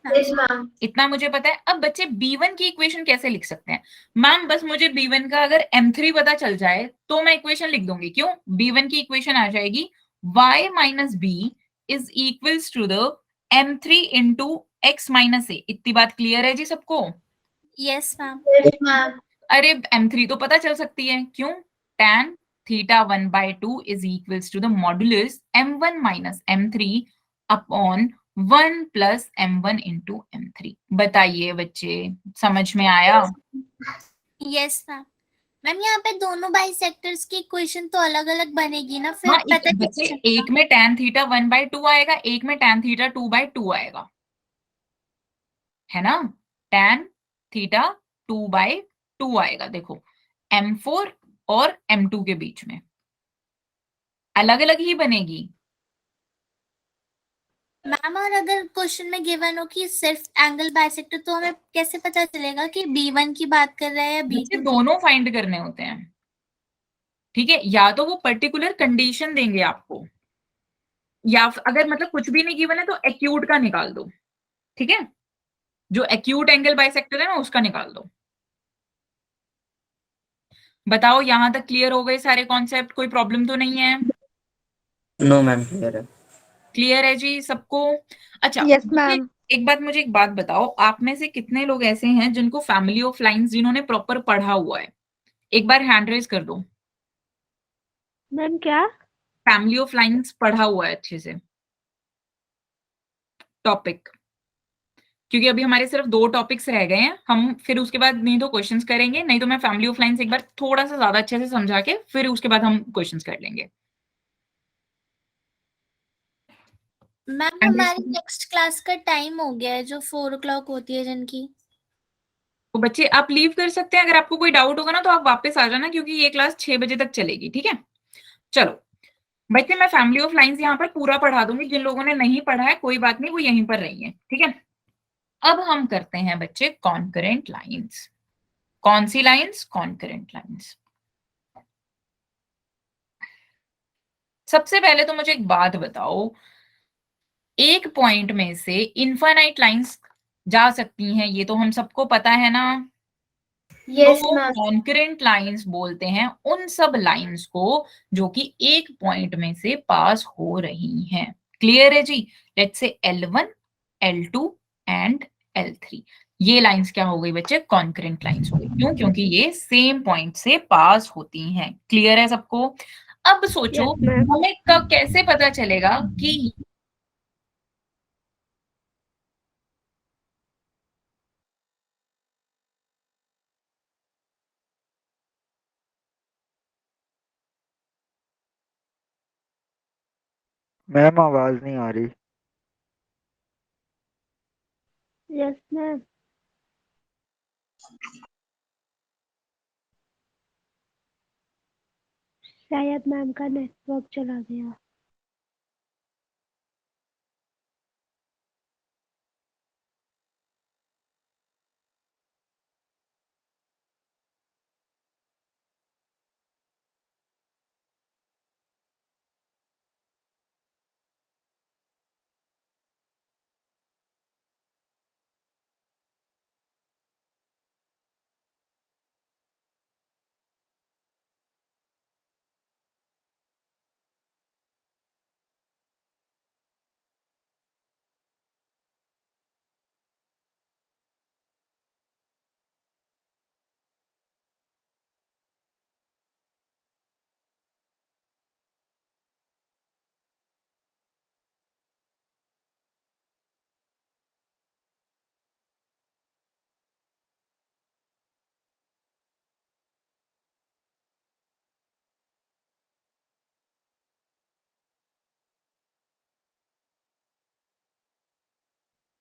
Yes ma'am. इतना मुझे पता है। अब बच्चे B1 की इक्वेशन कैसे लिख सकते हैं? मैम बस मुझे B1 का अगर M3 पता चल जाए तो मैं इक्वेशन लिख दूंगी। क्यों? B1 की इक्वेशन आ जाएगी y minus b is equals to the M3 into x minus a। इतनी बात क्लियर है जी सबको? Yes ma'am. अरे M3 तो पता चल सकती है। क्यों? tan theta 1/2 is equals to the modulus M1 minus M3 upon 1 plus M1 into M3। बताइए बच्चे, समझ में आया? Yes ma'am. मैम यहाँ पे दोनों बाइसेक्टर्स की इक्वेशन तो अलग अलग बनेगी ना, फिर हाँ, पता बच्चे कैसे चलेगा? एक में tan थीटा 1/2 आएगा, एक में tan थीटा 2/2 आएगा, है ना? tan थीटा 2/2 आएगा। देखो M4 और M2 के बीच में अलग अलग ही बनेगी। मैम और अगर क्वेश्चन में गिवन हो कि सिर्फ एंगल बाइसेक्टर, तो हमें कैसे पता चलेगा कि B1 की बात कर रहा है या बच्चे B2 की? दोनों फाइंड करने होते हैं। ठीक है, या तो वो पर्टिकुलर कंडीशन देंगे आपको, या अगर मतलब कुछ भी नहीं गिवन है तो एक्यूट का निकाल दो। ठीक है, जो एक्यूट एंगल बाइसेक्टर है ना उसका निकाल दो। बताओ यहां तक क्लियर हो गए सारे कॉन्सेप्ट? कोई प्रॉब्लम तो नहीं है? No, ma'am. Clear है। क्लियर है जी सबको? अच्छा यस मुझे मैम। एक बात बताओ, आप में से कितने लोग ऐसे हैं जिनको फैमिली ऑफ लाइंस जिन्होंने प्रॉपर पढ़ा हुआ है? एक बार हैंड रेज कर दो। मैम क्या? फैमिली ऑफ लाइंस पढ़ा हुआ है अच्छे से टॉपिक, क्योंकि अभी हमारे सिर्फ दो टॉपिक्स रह गए हैं। हम फिर उसके बाद नहीं तो क्वेश्चंस करेंगे, नहीं तो मैं फैमिली ऑफ लाइंस एक बार थोड़ा सा ज्यादा अच्छे से समझा के फिर उसके बाद हम क्वेश्चंस कर लेंगे। मैम हमारी नेक्स्ट क्लास का टाइम हो गया है, जो 4 o'clock होती है जिनकी। तो बच्चे आप लीव कर सकते हैं, अगर आपको कोई डाउट होगा ना तो आप वापस आ जाना, क्योंकि ये क्लास 6 बजे तक चलेगी। ठीक है, चलो बच्चे, मैं फैमिली ऑफ लाइंस यहाँ पर पूरा पढ़ा दूंगी। जिन लोगों ने नहीं पढ़ा है कोई बात नहीं, वो यहीं पर रही है। ठीक है, अब हम करते हैं बच्चे कॉन्करेंट लाइंस। कौन सी लाइंस? Concurrent lines. सबसे पहले तो मुझे एक बात बताओ, एक पॉइंट में से इनफाइनाइट लाइंस जा सकती हैं, ये तो हम सबको पता है ना? यस तो मैम। कॉन्करेंट लाइंस बोलते हैं उन सब लाइंस को जो कि एक पॉइंट में से पास हो रही हैं। क्लियर है जी? Let's say L1, L2 and L3, ये लाइंस क्या हो गई बच्चे? कॉन्करेंट लाइंस हो गई। क्यों? क्योंकि ये सेम पॉइंट से पास होती हैं। क्लियर है सबको? अब सोचो, यस मैम। हमें कब कैसे पता चलेगा कि मैम आवाज नहीं आ रही। Yes ma'am. शायद मैम का नेटवर्क चला गया।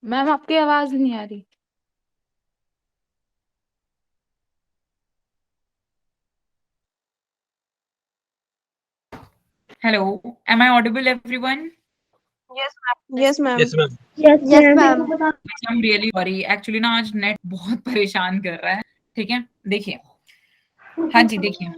मैम आपकी आवाज नहीं आ रही। Hello, am I audible everyone? Yes, ma'am. Yes, ma'am. Yes, ma'am. I am really sorry, actually ना आज नेट बहुत परेशान कर रहा है। ठीक है, देखिए, हाँ जी, देखिए,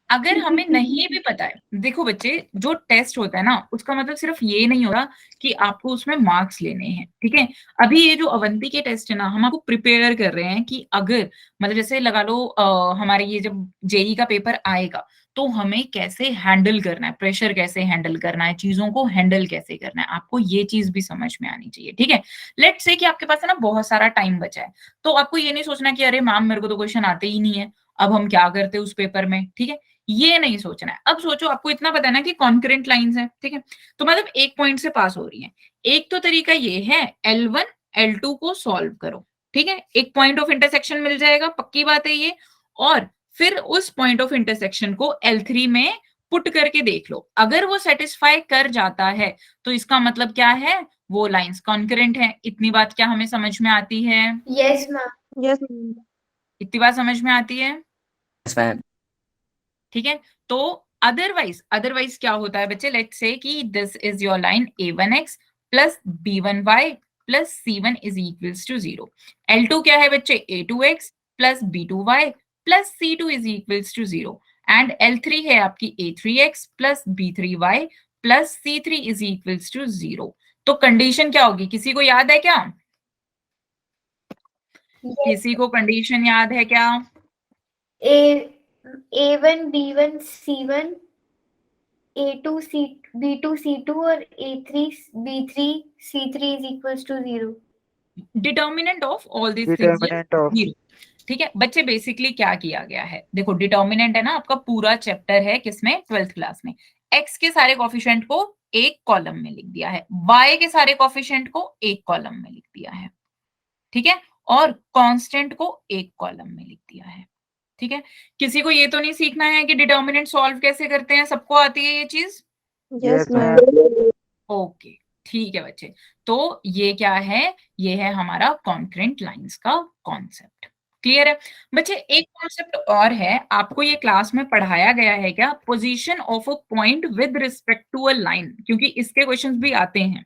अगर हमें नहीं भी पता है, देखो बच्चे, जो टेस्ट होता है ना, उसका मतलब सिर्फ ये नहीं होता कि आपको उसमें मार्क्स लेने हैं। ठीक है, अभी ये जो अवंती के टेस्ट है ना, हम आपको प्रिपेयर कर रहे हैं कि अगर मतलब जैसे लगा लो हमारे ये जब जेई का पेपर आएगा तो हमें कैसे हैंडल करना है, प्रेशर कैसे हैंडल करना है, चीजों को हैंडल कैसे करना है, आपको ये चीज भी समझ में आनी चाहिए। ठीक है, लेट्स से कि आपके पास है ना बहुत सारा टाइम बचा है, तो आपको ये नहीं सोचना कि अरे मैम मेरे को तो क्वेश्चन आते ही नहीं है, अब हम क्या करते उस पेपर में। ठीक है, ये नहीं सोचना है। अब सोचो, आपको इतना पता है ना कि कॉन्करेंट लाइंस है, ठीक है, तो मतलब एक पॉइंट से पास हो रही है। एक तो तरीका ये है, L1 L2 को सॉल्व करो। ठीक है, एक पॉइंट ऑफ इंटरसेक्शन मिल जाएगा, पक्की बात है ये, और फिर उस पॉइंट ऑफ इंटरसेक्शन को L3 में पुट करके देख लो। अगर वो सेटिस्फाई कर जाता है तो इसका मतलब क्या है, वो लाइंस कॉन्करेंट है। इतनी बात क्या हमें समझ में आती है? Yes ma'am. Yes. इतनी बात समझ में आती है? Yes, ma'am. ठीक है, तो अदरवाइज क्या होता है बच्चे, लेट्स से कि this is your line a1x plus b1y plus c1 is equals to 0। L2 क्या है बच्चे, a2x plus b2y plus c2 is equals to 0 and L3 है आपकी a3x plus b3y plus c3 is equals to 0। तो कंडीशन क्या होगी, किसी को याद है क्या? किसी को कंडीशन याद है क्या? A1 B1 C1 A2 B2 C2 और A3 B3 C3 is equals to 0. Determinant of all this things determinant of zero. ठीक है बच्चे, बेसिकली क्या किया गया है, देखो डिटर्मिनेंट है ना आपका पूरा चैप्टर है किसमें, 12th क्लास में। x के सारे कोफिशिएंट को एक कॉलम में लिख दिया है, y के सारे कोफिशिएंट को एक कॉलम में लिख दिया है। ठीक है, और कांस्टेंट को एक कॉलम में लिख दिया है। ठीक है, किसी को ये तो नहीं सीखना है कि डिटर्मिनेंट सॉल्व कैसे करते हैं, सबको आती है ये चीज? Yes, ma'am. ओके, ठीक है बच्चे, तो ये क्या है, ये है हमारा कॉन्करेंट लाइंस का कॉन्सेप्ट। क्लियर है बच्चे? एक कॉन्सेप्ट और है, आपको ये क्लास में पढ़ाया गया है क्या, position of a point with respect to a line, क्योंकि इसके क्वेश्चंस भी आते हैं।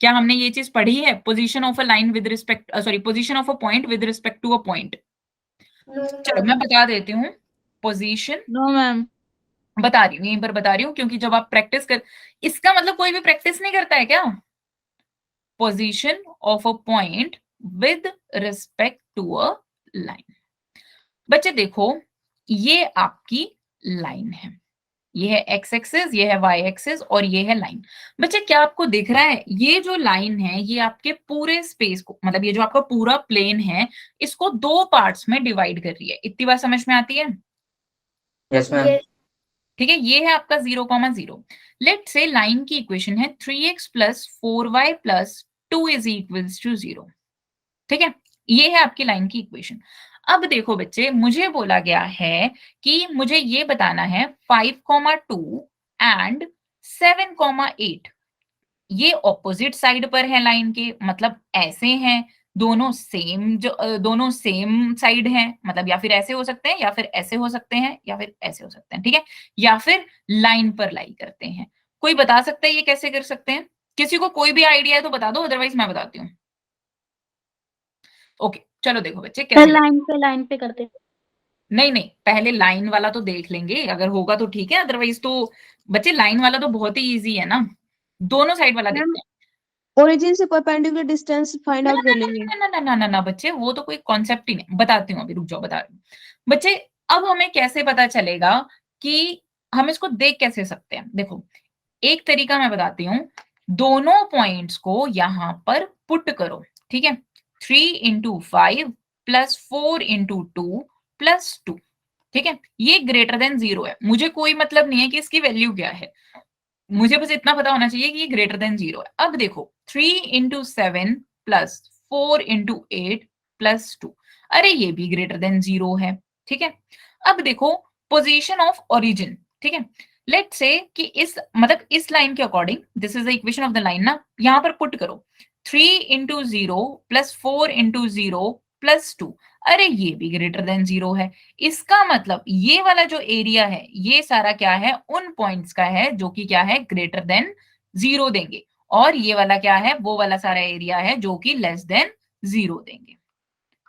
क्या हमने ये चीज पढ़ी है, position of a line with respect, sorry, position of a point with respect to a point? No, चलो मैं बता देती हूँ, पोजीशन नो मैम। बता रही हूँ, यहीं पर बता रही हूँ, क्योंकि जब आप प्रैक्टिस कर, इसका मतलब कोई भी प्रैक्टिस नहीं करता है क्या? Position of a point with respect to a line. बच्चे देखो, ये आपकी लाइन है, ये है एक्स एक्सिस, ये है वाई एक्सिस और ये है लाइन। बच्चे क्या आपको दिख रहा है, ये जो लाइन है ये आपके पूरे स्पेस को, मतलब ये जो आपका पूरा प्लेन है, इसको दो पार्ट्स में डिवाइड कर रही है। इतनी बात समझ में आती है? Yes, ma'am. yes, ठीक है, ये है आपका 0,0। लेट से लाइन की इक्वेशन है 3x plus 4y plus 2 is equals to 0। ठीक है, ये है आपकी लाइन की इक्वेशन। अब देखो बच्चे, मुझे बोला गया है कि मुझे ये बताना है 5,2 एंड 7,8 ये ऑपोजिट साइड पर है लाइन के, मतलब ऐसे हैं, दोनों सेम, जो दोनों सेम साइड हैं, मतलब या फिर ऐसे हो सकते हैं या फिर ऐसे हो सकते हैं या फिर ऐसे हो सकते हैं। ठीक है, या फिर लाइन पर लाई करते हैं। कोई बता सकता है ये कैसे कर सकते हैं? किसी को कोई भी आइडिया है तो बता दो, अदरवाइज मैं बताती हूँ। ओके, चलो देखो बच्चे कैसे लाइन पे करते हैं। नहीं नहीं, पहले लाइन वाला तो देख लेंगे, अगर होगा तो ठीक है, अदरवाइज तो बच्चे लाइन वाला तो बहुत ही इजी है ना, दोनों साइड वाला देखते हैं। ओरिजिन से परपेंडिकुलर डिस्टेंस फाइंड ना आउट ना कर ना लेंगे। ना ना ना ना ना बच्चे, वो तो कोई कॉन्सेप्ट ही नहीं, बताती हूँ अभी, रुक जाओ, बता रही हूँ बच्चे। अब हमें कैसे पता चलेगा कि हम इसको देख कैसे सकते हैं? देखो, एक तरीका मैं बताती हूँ, दोनों पॉइंट्स को यहां पर पुट करो। ठीक है, 3 इंटू 5 प्लस 4 इंटू 2 प्लस 2। ठीक है, ये ग्रेटर देन 0 है, मुझे कोई मतलब नहीं है कि इसकी वैल्यू क्या है, मुझे बस इतना पता होना चाहिए कि ये ग्रेटर देन 0 है। अब देखो, 3 इंटू 7 प्लस 4 इंटू 8 प्लस 2, अरे ये भी ग्रेटर देन 0 है। ठीक है, अब देखो पोजीशन ऑफ ओरिजिन। ठीक है, लेट्स से कि इस मतलब इस लाइन के according this is the equation of the line ना, यहां पर पुट करो 3 इंटू 0 प्लस 4 इंटू 0 प्लस 2। अरे ये भी ग्रेटर देन 0 है, इसका मतलब ये वाला जो एरिया है ये सारा क्या है, उन पॉइंट्स का है जो कि क्या है, ग्रेटर देन 0 देंगे, और ये वाला क्या है, वो वाला सारा एरिया है जो कि लेस देन 0 देंगे।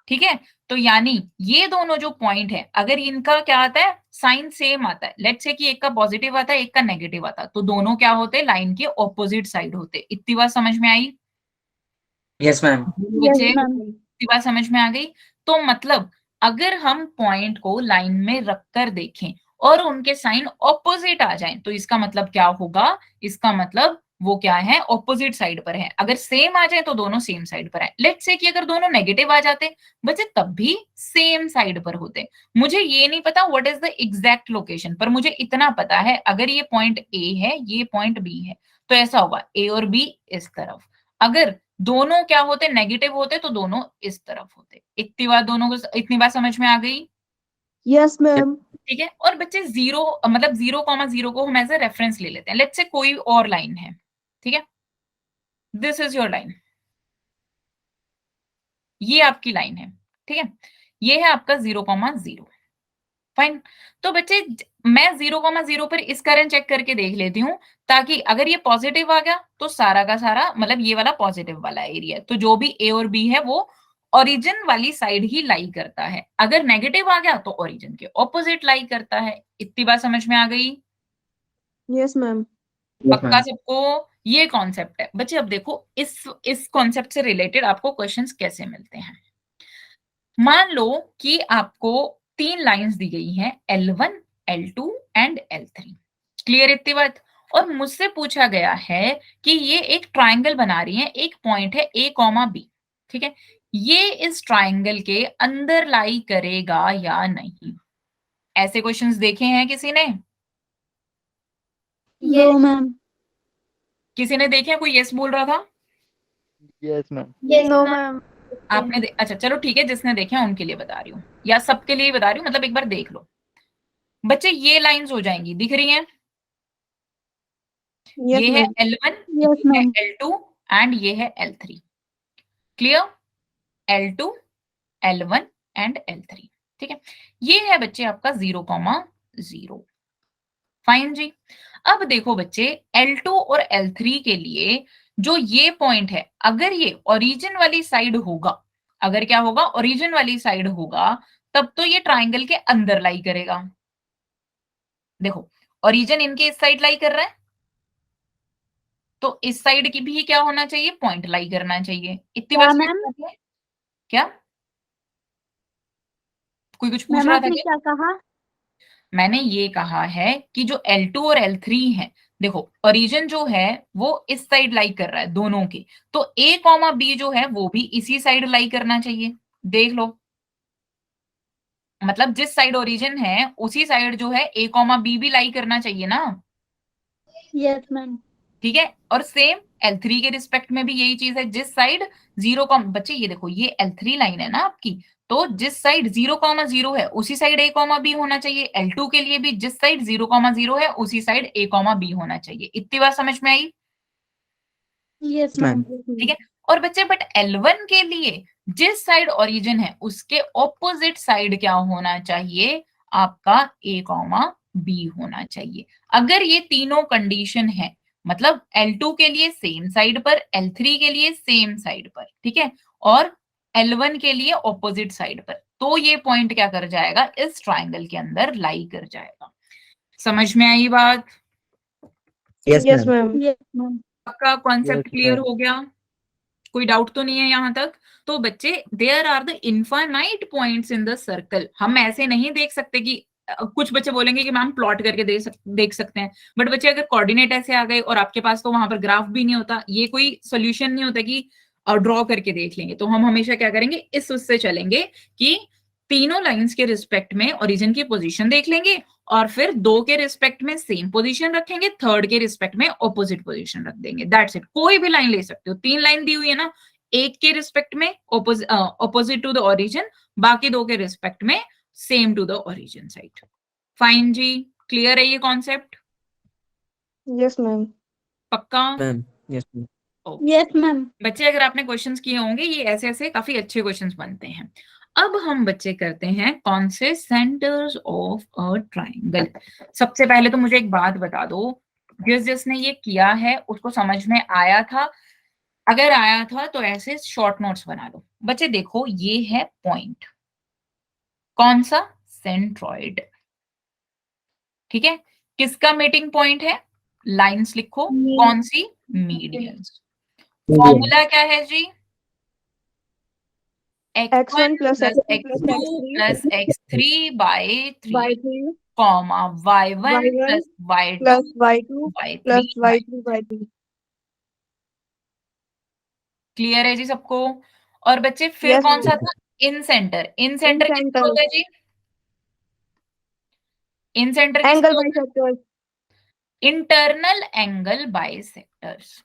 ठीक है, तो यानी ये दोनों जो पॉइंट है अगर इनका क्या आता है, साइन सेम आता है, लेट्स से कि एक का पॉजिटिव आता है एक का नेगेटिव आता है, तो दोनों क्या होते, लाइन के ऑपोजिट साइड होते। इतनी बात समझ में आई? Yes, ma'am. बच्चे मैम इतनी बात समझ में आ गई? तो मतलब अगर हम पॉइंट को लाइन में रखकर देखें और उनके साइन ऑपोजिट आ जाएं तो इसका मतलब क्या होगा, इसका मतलब वो क्या है, ऑपोजिट साइड पर है। अगर सेम आ जाए तो दोनों सेम साइड पर है। लेट्स से कि अगर दोनों नेगेटिव आ जाते बच्चे तब भी सेम साइड पर होते। मुझे ये नहीं पता what is the exact location, पर मुझे इतना पता है अगर ये पॉइंट ए है ये पॉइंट बी है तो ऐसा होगा ए और बी इस तरफ, अगर दोनों क्या होते, नेगेटिव होते तो दोनों इस तरफ होते। इतनी बात दोनों को, इतनी बात समझ में आ गई? Yes ma'am. ठीक है, और बच्चे 0 मतलब 0,0 को हम एज ए रेफरेंस ले लेते हैं। लेट्स से कोई और लाइन है, ठीक है, दिस इज योर लाइन, ये आपकी लाइन है, ठीक है, ये है आपका 0,0। फाइन, तो बच्चे मैं 0,0 पर इस करंट चेक करके देख लेती हूँ, ताकि अगर ये पॉजिटिव आ गया तो सारा का सारा मतलब ये वाला पॉजिटिव वाला एरिया है, तो जो भी ए और बी है वो ओरिजिन वाली साइड ही लाई करता है। अगर नेगेटिव आ गया तो ओरिजिन के ऑपोजिट लाई करता है। इतनी बात समझ में आ गई? Yes ma'am. Yes, पक्का ma'am. सबको ये कॉन्सेप्ट है? बच्चे अब देखो इस कॉन्सेप्ट से रिलेटेड आपको क्वेश्चंस कैसे मिलते हैं। मान लो कि आपको 3 लाइंस दी गई हैं L1, L2 and L3। Clear इतनी बात? और मुझसे पूछा गया है कि ये एक ट्राइंगल बना रही है, एक पॉइंट है A, B, ठीक है, ये इस ट्राइंगल के अंदर लाई करेगा या नहीं? ऐसे क्वेश्चंस देखे हैं किसी ने? नो मैम किसी ने देखे हैं? कोई यस बोल रहा था? Yes ma'am. No ma'am. आपने अच्छा चलो ठीक है, जिसने देखे हैं उनके लिए बता रही हूँ या सबके लिए बता रही हूँ, मतलब एक बार देख लो। बच्चे ये लाइंस हो जाएंगी, दिख रही हैं? ये है L1, यस ये है मैम L2 एंड ये है L3। Clear? L2, L1 and L3, ठीक है, ये है बच्चे आपका 0,0। फाइन जी। अब देखो बच्चे L2 और L3 के लिए जो ये पॉइंट है, अगर ये ओरिजिन वाली साइड होगा, अगर क्या होगा, ओरिजिन वाली साइड होगा, तब तो ये ट्राइंगल के अंदर लाई करेगा। देखो ओरिजिन इनके इस साइड लाई कर रहा है, तो इस साइड की भी क्या होना चाहिए, पॉइंट लाई करना चाहिए। इतनी क्या बात समझ मैम? में आती है? क्या कोई कुछ पूछ मैम रहा था आपने क्या? क्या कहा? मैंने ये कहा है कि जो L2 और L3 है, देखो ओरिजिन जो है वो इस साइड लाई कर रहा है दोनों के, तो A, B जो है वो भी इसी साइड लाई करना चाहिए। देख लो, मतलब जिस साइड ओरिजिन है उसी साइड जो है A, B भी लाई करना चाहिए ना। यस मैम ठीक है, और सेम L3 के रिस्पेक्ट में भी यही चीज है, जिस साइड 0, बच्चे ये देखो ये L3 लाइन है ना आपकी, तो जिस साइड 0,0 है उसी साइड A, B होना चाहिए। L2 के लिए भी जिस साइड 0,0 है उसी साइड A, B होना चाहिए। इतनी बात समझ में आई? Yes Ma'am. मैम ठीक है, और बच्चे बट L1 के लिए जिस साइड ओरिजिन है उसके ऑपोजिट साइड क्या होना चाहिए, आपका A, B होना चाहिए। अगर ये तीनों कंडीशन है, मतलब L2 के लिए सेम साइड पर, L3 के लिए सेम साइड पर, ठीक है, और L1 के लिए ऑपोजिट साइड पर, तो ये पॉइंट क्या कर जाएगा, इस ट्राइंगल के अंदर लाई कर जाएगा। समझ में आई बात? Yes, yes ma'am. Ma'am. Yes ma'am आपका कॉन्सेप्ट Yes, क्लियर ma'am. हो गया? कोई डाउट तो नहीं है यहाँ तक? तो बच्चे there are the infinite points in the circle. हम ऐसे नहीं देख सकते कि कुछ बच्चे बोलेंगे कि मैम प्लॉट करके देख सकते हैं, बट बच्चे अगर कोऑर्डिनेट ऐसे आ गए और आपके पास तो वहां पर ग्राफ भी नहीं होता, ये कोई सोल्यूशन नहीं होता कि ड्रॉ करके देख लेंगे, तो हम हमेशा क्या करेंगे, इस उससे चलेंगे कि तीनों लाइंस के रिस्पेक्ट में ओरिजिन की पोजीशन देख लेंगे और फिर 2 के रिस्पेक्ट में सेम पोजीशन रखेंगे, 3rd के रिस्पेक्ट में ऑपोजिट पोजीशन रख देंगे। That's it. कोई भी लाइन ले सकते हो, 3 लाइन दी हुई है ना, एक के रिस्पेक्ट में ऑपोजिट टू द ओरिजिन, बाकी 2 के रिस्पेक्ट में same to the origin side. Fine जी, क्लियर है ये कॉन्सेप्ट? Yes, ma'am. पक्का? Ma'am. Yes, ma'am. Yes, ma'am. बच्चे अगर आपने क्वेश्चंस किए होंगे ये ऐसे ऐसे काफी अच्छे क्वेश्चंस बनते हैं। अब हम बच्चे करते हैं कौन से सेंटर्स ऑफ अ ट्राइंगल। सबसे पहले तो मुझे एक बात बता दो, जिसने ये किया है उसको समझ में आया था? अगर आया था तो ऐसे शॉर्ट नोट्स बना लो। बच्चे देखो ये है पॉइंट, कौन सा? सेंट्रॉइड। ठीक है, किसका मीटिंग पॉइंट है? लाइंस लिखो, कौन सी? मीडियंस। फॉर्मूला क्या है जी? x1 plus x2 plus x3 by 3 comma y1 plus y2 y3 by 3। Clear है जी सबको? और बच्चे फिर Yes, कौन सा ma'am. था? इन सेंटर। इन सेंटर किसका center. होता है जी? इन सेंटर Angle किसका होता है? bisectors. Internal angle bisectors.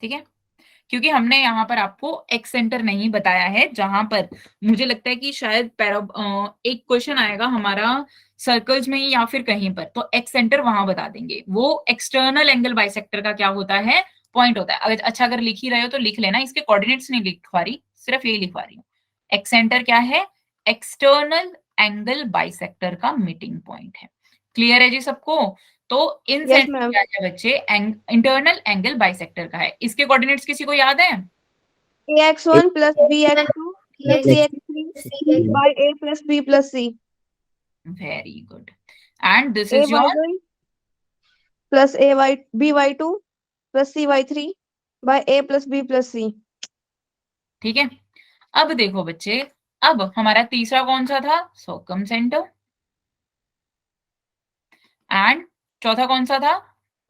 ठीक है, क्योंकि हमने यहाँ पर आपको एक्स सेंटर नहीं बताया है, जहां पर मुझे लगता है कि शायद एक क्वेश्चन आएगा हमारा सर्कल्स में ही या फिर कहीं पर, तो एक्स सेंटर वहां बता देंगे। वो एक्सटर्नल एंगल बाइसेक्टर का क्या होता है? पॉइंट होता है। अच्छा अगर लिख ही रहे हो तो लिख लेना, इसके कोऑर्डिनेट्स नहीं लिखवा रही, सिर्फ यही लिखवा रही हूँ। एक्स सेंटर क्या है? एक्सटर्नल एंगल बाइसेक्टर का मीटिंग पॉइंट है। क्लियर है जी सबको? तो इन Yes, सेंटर ma'am. क्या है बच्चे? इंटरनल एंगल बाइसेक्टर का है। इसके कोऑर्डिनेट्स किसी को याद है? ax1 plus bx2 plus cx3 by a plus b plus c. Very good. And this a is your y1 plus a y by2 plus c by3 by a plus b plus c. ठीक है। अब देखो बच्चे, अब हमारा तीसरा कौन सा था? Circum centre. एंड चौथा कौन सा था?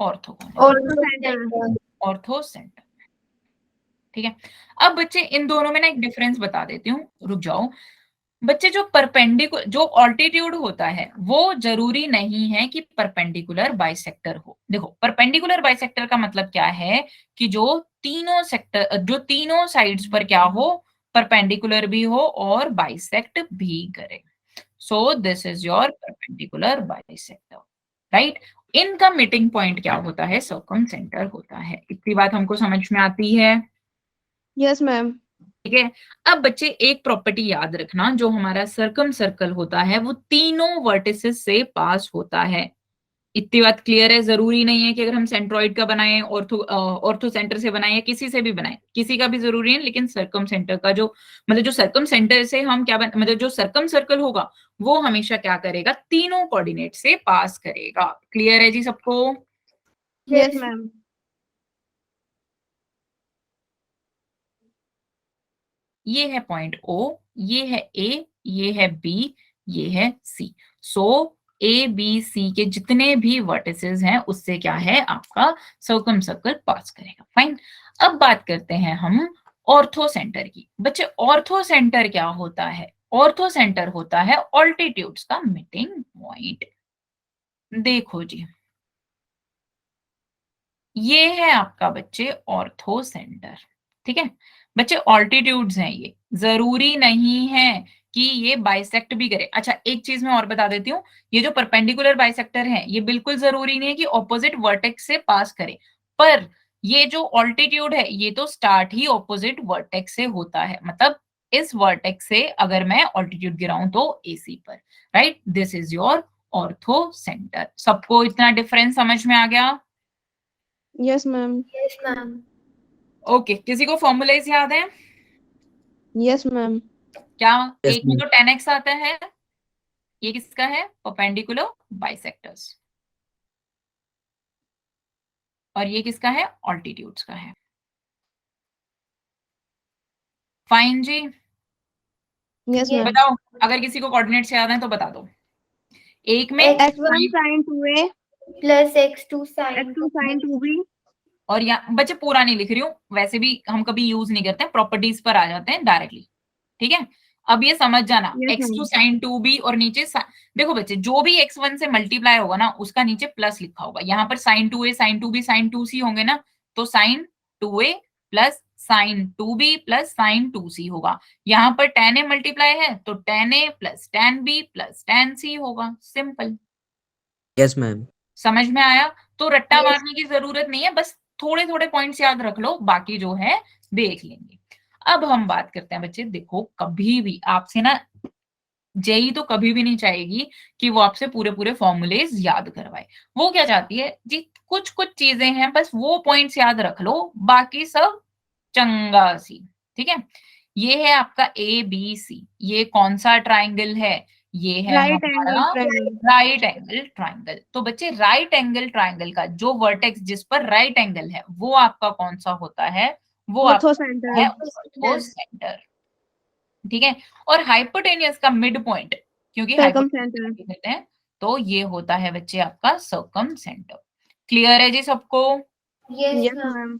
Orthogonal. Ortho center. Ortho centre. ठीक है, अब बच्चे इन दोनों में ना एक डिफरेंस बता देती हूँ, रुक जाओ। बच्चे जो परपेंडिकुलर जो ऑल्टीट्यूड होता है वो जरूरी नहीं है कि परपेंडिकुलर बाइसेक्टर हो। देखो परपेंडिकुलर बाइसेक्टर का मतलब क्या है कि जो तीनों साइड्स पर क्या हो? परपेंडिकुलर भी हो और बाइसेक्ट भी करे। सो this is your perpendicular bisector, right? इनका मीटिंग पॉइंट क्या होता है? सर्कम सेंटर होता है। इतनी बात हमको समझ में आती है? Yes, ma'am. ठीक है, अब बच्चे एक प्रॉपर्टी याद रखना, जो हमारा सर्कम सर्कल होता है वो तीनों वर्टिसेस से पास होता है। इतनी बात क्लियर है? जरूरी नहीं है कि अगर हम सेंट्रॉइड का बनाएं, ऑर्थो सेंटर से बनाएं या किसी से भी बनाएं, किसी का भी जरूरी है, लेकिन सर्कम सेंटर का जो मतलब जो सर्कम सेंटर से हम क्या मतलब जो सर्कम सर्कल होगा वो हमेशा क्या करेगा? तीनों कोऑर्डिनेट से पास करेगा। क्लियर है जी सबको? Yes, ma'am. ये है पॉइंट O, ये है A, ये है B, ये है C। So A B C के जितने भी वर्टिसेस हैं उससे क्या है? आपका सर्कम सर्कल पास करेगा। फाइन। अब बात करते हैं हम ऑर्थो सेंटर की। बच्चे ऑर्थो सेंटर क्या होता है? ऑर्थो सेंटर होता है ऑल्टीट्यूड्स का मीटिंग पॉइंट। देखो जी, ये है आपका बच्चे ऑर्थो सेंटर। ठीक है बच्चे, ऑल्टीट्यूड्स हैं ये, जरूरी नहीं है कि ये बाइसेक्ट भी करे। अच्छा एक चीज मैं और बता देती हूँ, ये जो परपेंडिकुलर बाइसेक्टर है ये बिल्कुल जरूरी नहीं है कि ऑपोजिट वर्टेक्स से पास करे, पर ये जो ऑल्टीट्यूड है ये तो स्टार्ट ही ऑपोजिट वर्टेक्स से होता है। मतलब इस वर्टेक्स से अगर मैं ऑल्टीट्यूड गिराऊं तो AC पर, right? This is your ortho centre. सबको इतना डिफरेंस समझ में आ गया? Yes, ma'am. Yes, ma'am. Okay, किसी को फॉर्मूलाइज याद है Yes, ma'am. क्या? Yes, एक में ma'am. तो 10x आता है, ये किसका है? Perpendicular bisectors. और ये किसका है? ऑल्टीट्यूड्स का है। फाइन जी, Yes, ma'am. बताओ अगर किसी को कोऑर्डिनेट्स याद है तो बता दो। एक में x1 sin 2a Plus x2 sin x2 sin 2b. और यहाँ बच्चे पूरा नहीं लिख रही हूँ, वैसे भी हम कभी यूज नहीं करते, प्रॉपर्टीज पर आ जाते हैं डायरेक्टली। ठीक है, अब ये समझ जाना, Yes, x2 ma'am. sin 2b और नीचे देखो बच्चे जो भी x1 से मल्टीप्लाई होगा ना उसका नीचे प्लस लिखा होगा। यहाँ पर sin 2a sin 2b sin 2c होंगे ना, तो sin 2a plus sin 2b plus sin 2c होगा। यहाँ पर tan a मल्टीप्लाई है तो tan a plus tan b plus tan c होगा। सिंपल। Yes, ma'am. समझ में आया? तो रट्टा Yes. मारने की जरूरत नहीं है, बस थोड़े थोड़े पॉइंट्स याद रख लो, बाकी जो है देख लेंगे। अब हम बात करते हैं बच्चे, देखो कभी भी आपसे ना जेई तो कभी भी नहीं चाहेगी कि वो आपसे पूरे पूरे फॉर्मूलेज याद करवाए। वो क्या चाहती है जी, कुछ कुछ चीजें हैं बस वो पॉइंट्स याद रख लो, बाकी सब चंगा सी। ठीक है, ये है आपका ए बी सी, ये कौन सा ट्राइंगल है? ये है Right angle हमारा triangle. Right angle triangle. तो बच्चे राइट एंगल ट्राइंगल का जो वर्टेक्स जिस पर राइट एंगल है वो आपका कौन सा होता है? वो आपका Orthocenter. है ऑर्थोसेंटर। ठीक है, और हाइपोटेनियस का मिड पॉइंट, क्योंकि Circumcenter. हाइपोटेनियस कहते हैं, तो ये होता है बच्चे आपका सर्कम सेंटर। क्लियर है जी सबको? Yes, ma'am.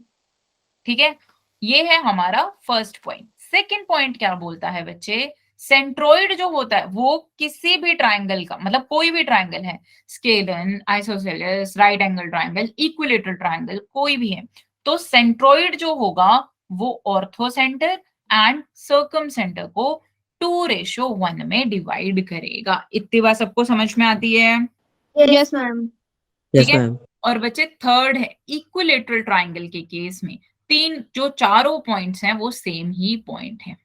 ठीक है, ये है हमारा फर्स्ट पॉइंट। सेकंड पॉइंट क्या बोलता है बच्चे? सेंट्रोइड जो होता है वो किसी भी ट्राइंगल का, मतलब कोई भी ट्राइंगल है, scalene, isosceles, right angle triangle, equilateral triangle, कोई भी है, तो सेंट्रोइड जो होगा वो ऑर्थोसेंटर एंड सर्कम सेंटर को 2:1 में डिवाइड करेगा। इतनी बात सबको समझ में आती है? Yes, ma'am. Yes, ठीक है, ma'am. और बच्चे थर्ड है इक्विलेटरल ट्राइंगल के केस में तीन जो चारों पॉइंट्स हैं वो सेम ही पॉइंट है।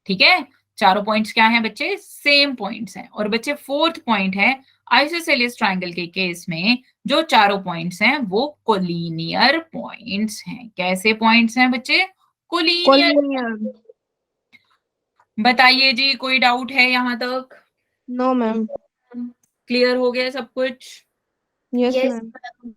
ठीक है, चारों पॉइंट्स क्या हैं बच्चे? सेम पॉइंट्स हैं। और बच्चे फोर्थ पॉइंट है आइसोसेलेस ट्राइंगल के केस में जो चारों पॉइंट्स हैं वो कोलिनियर पॉइंट्स हैं। कैसे पॉइंट्स हैं बच्चे? कोलिनियर। Collinear. बताइए जी, कोई डाउट है यहाँ तक? No, ma'am. क्लियर हो गया सब कुछ? Yes, ma'am.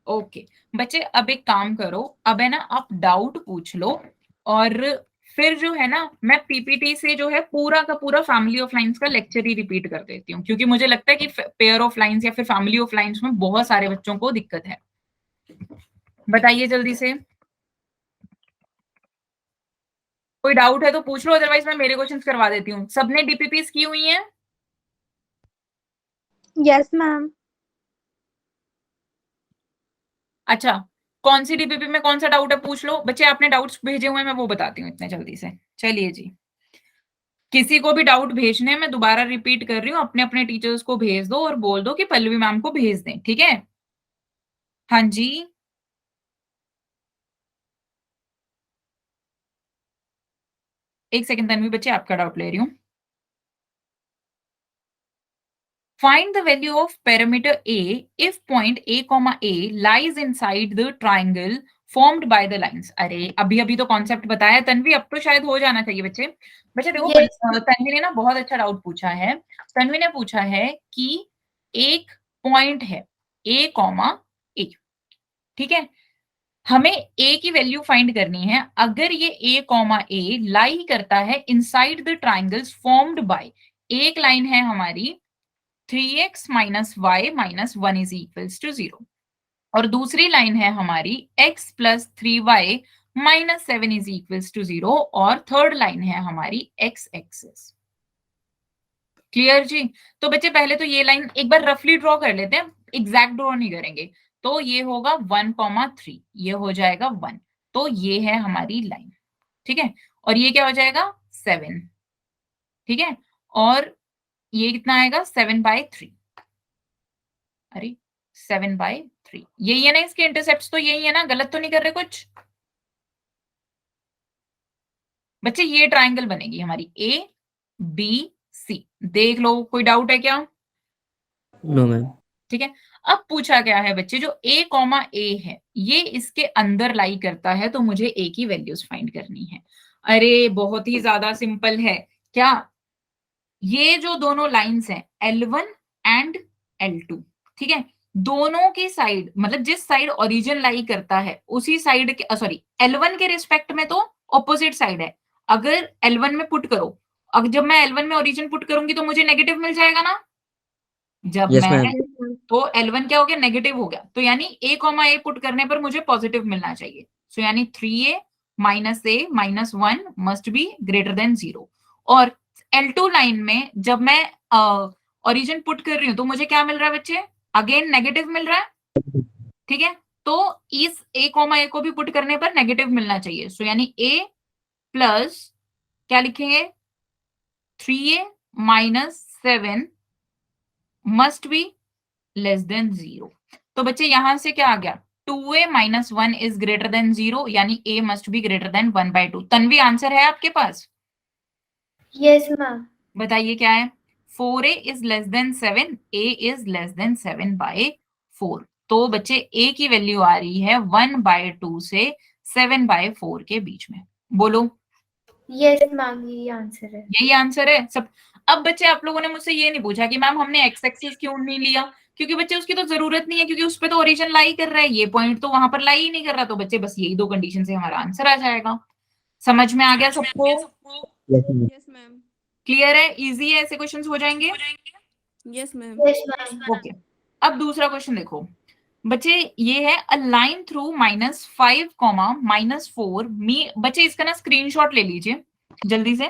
ओके बच्चे, अब एक काम करो, अब है ना आप डाउट पूछ लो, और फिर जो है ना मैं पीपीटी से जो है पूरा का पूरा फैमिली ऑफ लाइंस का लेक्चर ही रिपीट कर देती हूँ, क्योंकि मुझे लगता है कि पेयर ऑफ लाइंस या फिर फैमिली ऑफ लाइंस में बहुत सारे बच्चों को दिक्कत है। बताइए जल्दी से, कोई डाउट है तो पूछ लो, अदरवाइज मैं मेरे क्वेश्चंस करवा देती हूँ। सबने डीपीपीस की हुई हैं? Yes, ma'am. अच्छा, कौन सी डीपीपी में कौन सा डाउट है पूछ लो बच्चे। आपने डाउट्स भेजे हुए हैं, मैं वो बताती हूँ इतने जल्दी से। चलिए जी, किसी को भी डाउट भेजने, मैं दोबारा रिपीट कर रही हूँ, अपने अपने टीचर्स को भेज दो और बोल दो कि पल्लवी मैम को भेज दें। ठीक है, हाँ जी, एक सेकंड तन्वी बच्चे, आपका डाउट ले रही हूँ। Find the value of parameter A if point A, A lies inside the triangle formed by the lines. अरे अभी अभी तो कॉन्सेप्ट बताया तन्वी, अब तो शायद हो जाना चाहिए बच्चे। बच्चे देखो, Yes. तन्वी ने ना बहुत अच्छा डाउट पूछा है। तन्वी ने पूछा है कि एक पॉइंट है A, A, ठीक है, हमें A की वैल्यू फाइंड करनी है। अगर ये A, A लाई करता है inside the triangles formed by, एक लाइन है हमारी 3x minus y minus 1 is equals to 0, और दूसरी लाइन है हमारी x plus 3y minus 7 is equals to 0, और थर्ड लाइन है हमारी x एक्सिस। क्लियर जी? तो बच्चे पहले तो ये लाइन एक बार रफली ड्रॉ कर लेते हैं, एग्जैक्ट ड्रॉ नहीं करेंगे। तो ये होगा 1,3, ये हो जाएगा 1, तो ये है हमारी लाइन। ठीक है, और ये क्या हो जाएगा? 7। ठीक है, और ये कितना आएगा? 7/3। अरे 7/3 यही है ना, इसके इंटरसेप्ट तो यही है ना, गलत तो नहीं कर रहे कुछ बच्चे? ये ट्राइंगल बनेगी हमारी ए बी सी। देख लो, कोई डाउट है क्या? No, ma'am. ठीक है, अब पूछा क्या है बच्चे, जो a, ए है ये इसके अंदर लाई करता है, तो मुझे a की वैल्यूज फाइंड करनी है। अरे बहुत ही ज्यादा सिंपल है। क्या? ये जो दोनों लाइंस हैं L1 एंड L2, ठीक है, दोनों की साइड, मतलब जिस साइड ओरिजिन लाई करता है उसी साइड के, सॉरी L1 के रिस्पेक्ट में तो ऑपोजिट साइड है। अगर L1 में पुट करो, अब जब मैं L1 में ओरिजिन पुट करूंगी तो मुझे नेगेटिव मिल जाएगा ना। जब Yes, मैं ma'am. Yes, ma'am. तो L1 क्या हो गया? नेगेटिव हो गया, तो यानी a, ए पुट करने पर मुझे पॉजिटिव मिलना चाहिए। सो यानी 3a minus a minus 1 must be greater than 0। और L2 लाइन में जब मैं ओरिजिन पुट कर रही हूँ तो मुझे क्या मिल रहा है बच्चे? अगेन नेगेटिव मिल रहा है। ठीक है, तो इस a, ए को भी पुट करने पर नेगेटिव मिलना चाहिए। सो यानी a प्लस क्या लिखेंगे? 3a minus 7 must be less than 0। तो बच्चे यहां से क्या आ गया, 2a minus 1 is greater than 0, यानी a must be greater than 1/2। Tanvi answer है आपके पास? Yes ma'am. बताइए क्या है? 4a is less than 7, a is less than 7/4। तो बच्चे a की वैल्यू आ रही है 1/2 से 7/4 के बीच में। बोलो, यस मैम, यही आंसर है। यही आंसर है सब। अब बच्चे आप लोगों ने मुझसे ये नहीं पूछा कि मैम हमने एक्स एक्सिस क्यों नहीं लिया, क्योंकि बच्चे उसकी तो जरूरत नहीं है, क्योंकि उस पे तो ओरिजिन लाई कर रहा है, ये पॉइंट तो वहां पर लाई ही नहीं कर रहा। तो बच्चे बस यही दो कंडीशन से हमारा आंसर आ जाएगा। समझ में आ गया सबको? Yes, ma'am. Yes ma'am. Clear है? इजी है? ऐसे क्वेश्चंस हो जाएंगे। Yes ma'am. Yes ma'am. Okay, अब दूसरा क्वेश्चन देखो बच्चे, ये है अ लाइन थ्रू -5 -4 मी। बच्चे इसका ना स्क्रीनशॉट ले लीजिए जल्दी से।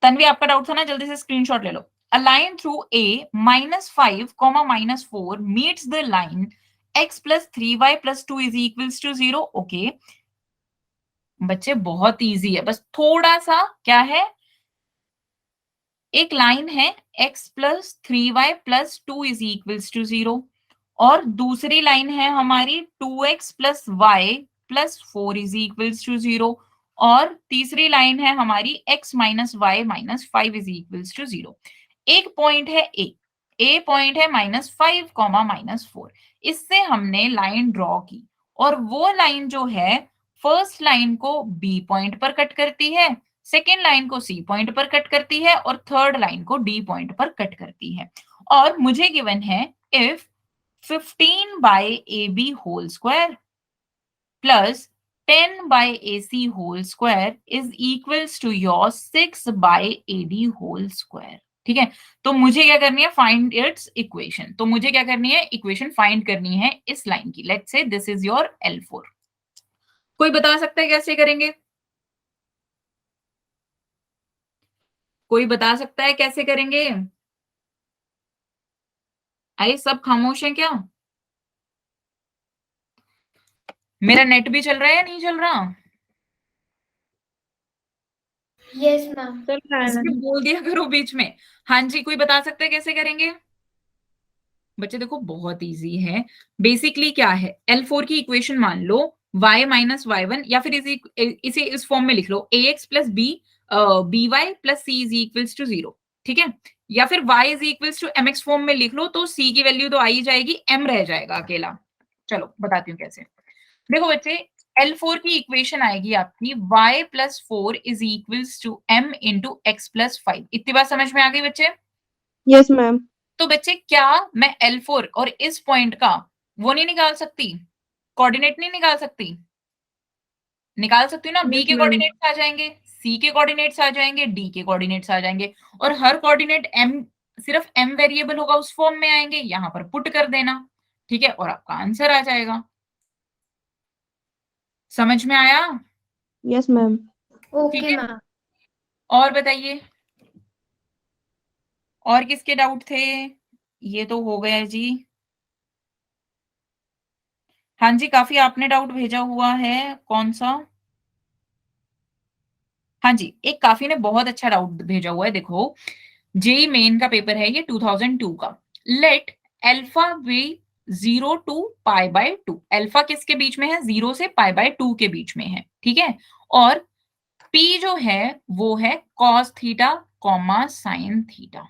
तन्वी आपका डाउट था ना, जल्दी से स्क्रीनशॉट ले लो। A line through A -5 -4 meets the line x + 3y + 2 is equals to 0। Okay बच्चे बहुत इजी है, बस थोड़ा सा क्या है, एक लाइन है x + 3y + 2 is equals to 0, और दूसरी लाइन है हमारी 2x + y + 4 is equals to 0, और तीसरी लाइन है हमारी x - y - 5 is equals to 0। एक पॉइंट है ए पॉइंट है -5 -4। इससे हमने लाइन ड्रॉ की, और वो लाइन जो है फर्स्ट लाइन को बी पॉइंट पर कट करती है, सेकेंड लाइन को सी पॉइंट पर कट करती है, और थर्ड लाइन को डी पॉइंट पर कट करती है। और मुझे गिवन है if 15/AB whole square plus 10/AC whole square is equals to your 6/AD whole square। ठीक है, तो मुझे क्या करनी है, फाइंड इट्स इक्वेशन। तो मुझे क्या करनी है, इक्वेशन फाइंड करनी है इस लाइन की। Let's say this is your L4। कोई बता सकता है कैसे करेंगे? कोई बता सकता है कैसे करेंगे? आइए, सब खामोश हैं क्या? मेरा नेट भी चल रहा है या नहीं चल रहा? Yes ma'am. चल रहा है इसमें मैम। बोल दिया करो बीच में। हाँ जी, कोई बता सकता है कैसे करेंगे? बच्चे देखो बहुत इजी है। बेसिकली क्या है, L4 की इक्वेशन मान लो y - y1, या फिर इसे इस फॉर्म में लिख लो ax + b by + c is equals to 0। ठीक है, या फिर y is equals to mx form में लिख लो, तो c की वैल्यू तो आ ही जाएगी, m रह जाएगा अकेला। चलो बताती हूँ कैसे। देखो बच्चे, L4 की इक्वेशन आएगी आपकी y + 4 is equals to m × x + 5। इतनी बात समझ में आ गई बच्चे? Yes ma'am. तो बच्चे क्या मैं L4 और इस पॉइंट का वो नहीं निकाल सकती, कोऑर्डिनेट नहीं निकाल सकती? निकाल सकती हूँ ना, बी यस के मैम। कोऑर्डिनेट्स आ जाएंगे, सी के कोऑर्डिनेट्स आ जाएंगे, डी के कोऑर्डिनेट्स आ जाएंगे, और हर कोऑर्डिनेट m, सिर्फ m वेरिएबल होगा उस फॉर्म में आएंगे, यहां पर पुट कर देना। ठीक है, और आपका आंसर आ जाएगा। समझ में आया? Yes ma'am. ठीक ओके है, मैम। और बताइए, और किसके डाउट थे? ये तो हो गया जी। हाँ जी, काफी आपने डाउट भेजा हुआ है। कौन सा? हाँ जी, एक काफी ने बहुत अच्छा डाउट भेजा हुआ है। देखो, जेई मेन का पेपर है ये 2002 का। Let alpha be 0 to π/2। Alpha किसके बीच में है? 0 से π/2 के बीच में है। ठीक है, और P जो है वो है cos थीटा, sin थीटा।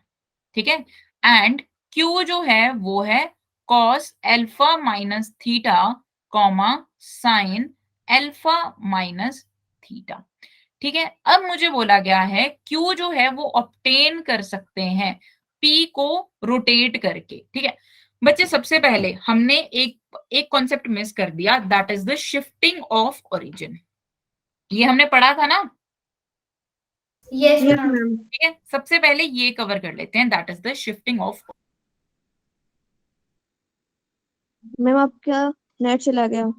ठीक है, एंड Q जो है वो है cos alpha minus theta, sin alpha minus theta. ठीक है, अब मुझे बोला गया है Q जो है वो ऑब्टेन कर सकते हैं P को रोटेट करके। ठीक है बच्चे, सबसे पहले हमने एक एक कॉन्सेप्ट मिस कर दिया, that is the shifting of origin. ये हमने पढ़ा था ना? Yes yes ma'am. मैम। ठीक है, सबसे पहले ये कवर कर लेते हैं, that is the shifting of. Ma'am आपका नेट चला गया।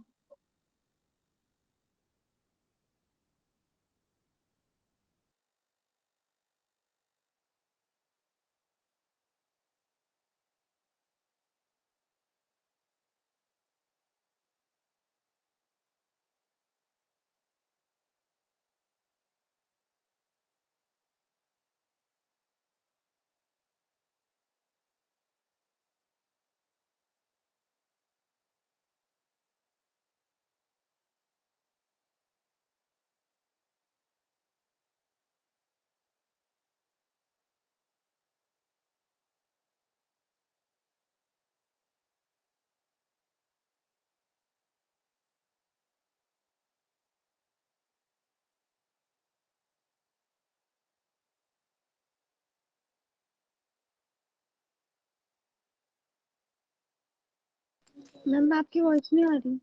मैम आपकी वॉइस नहीं आ रही।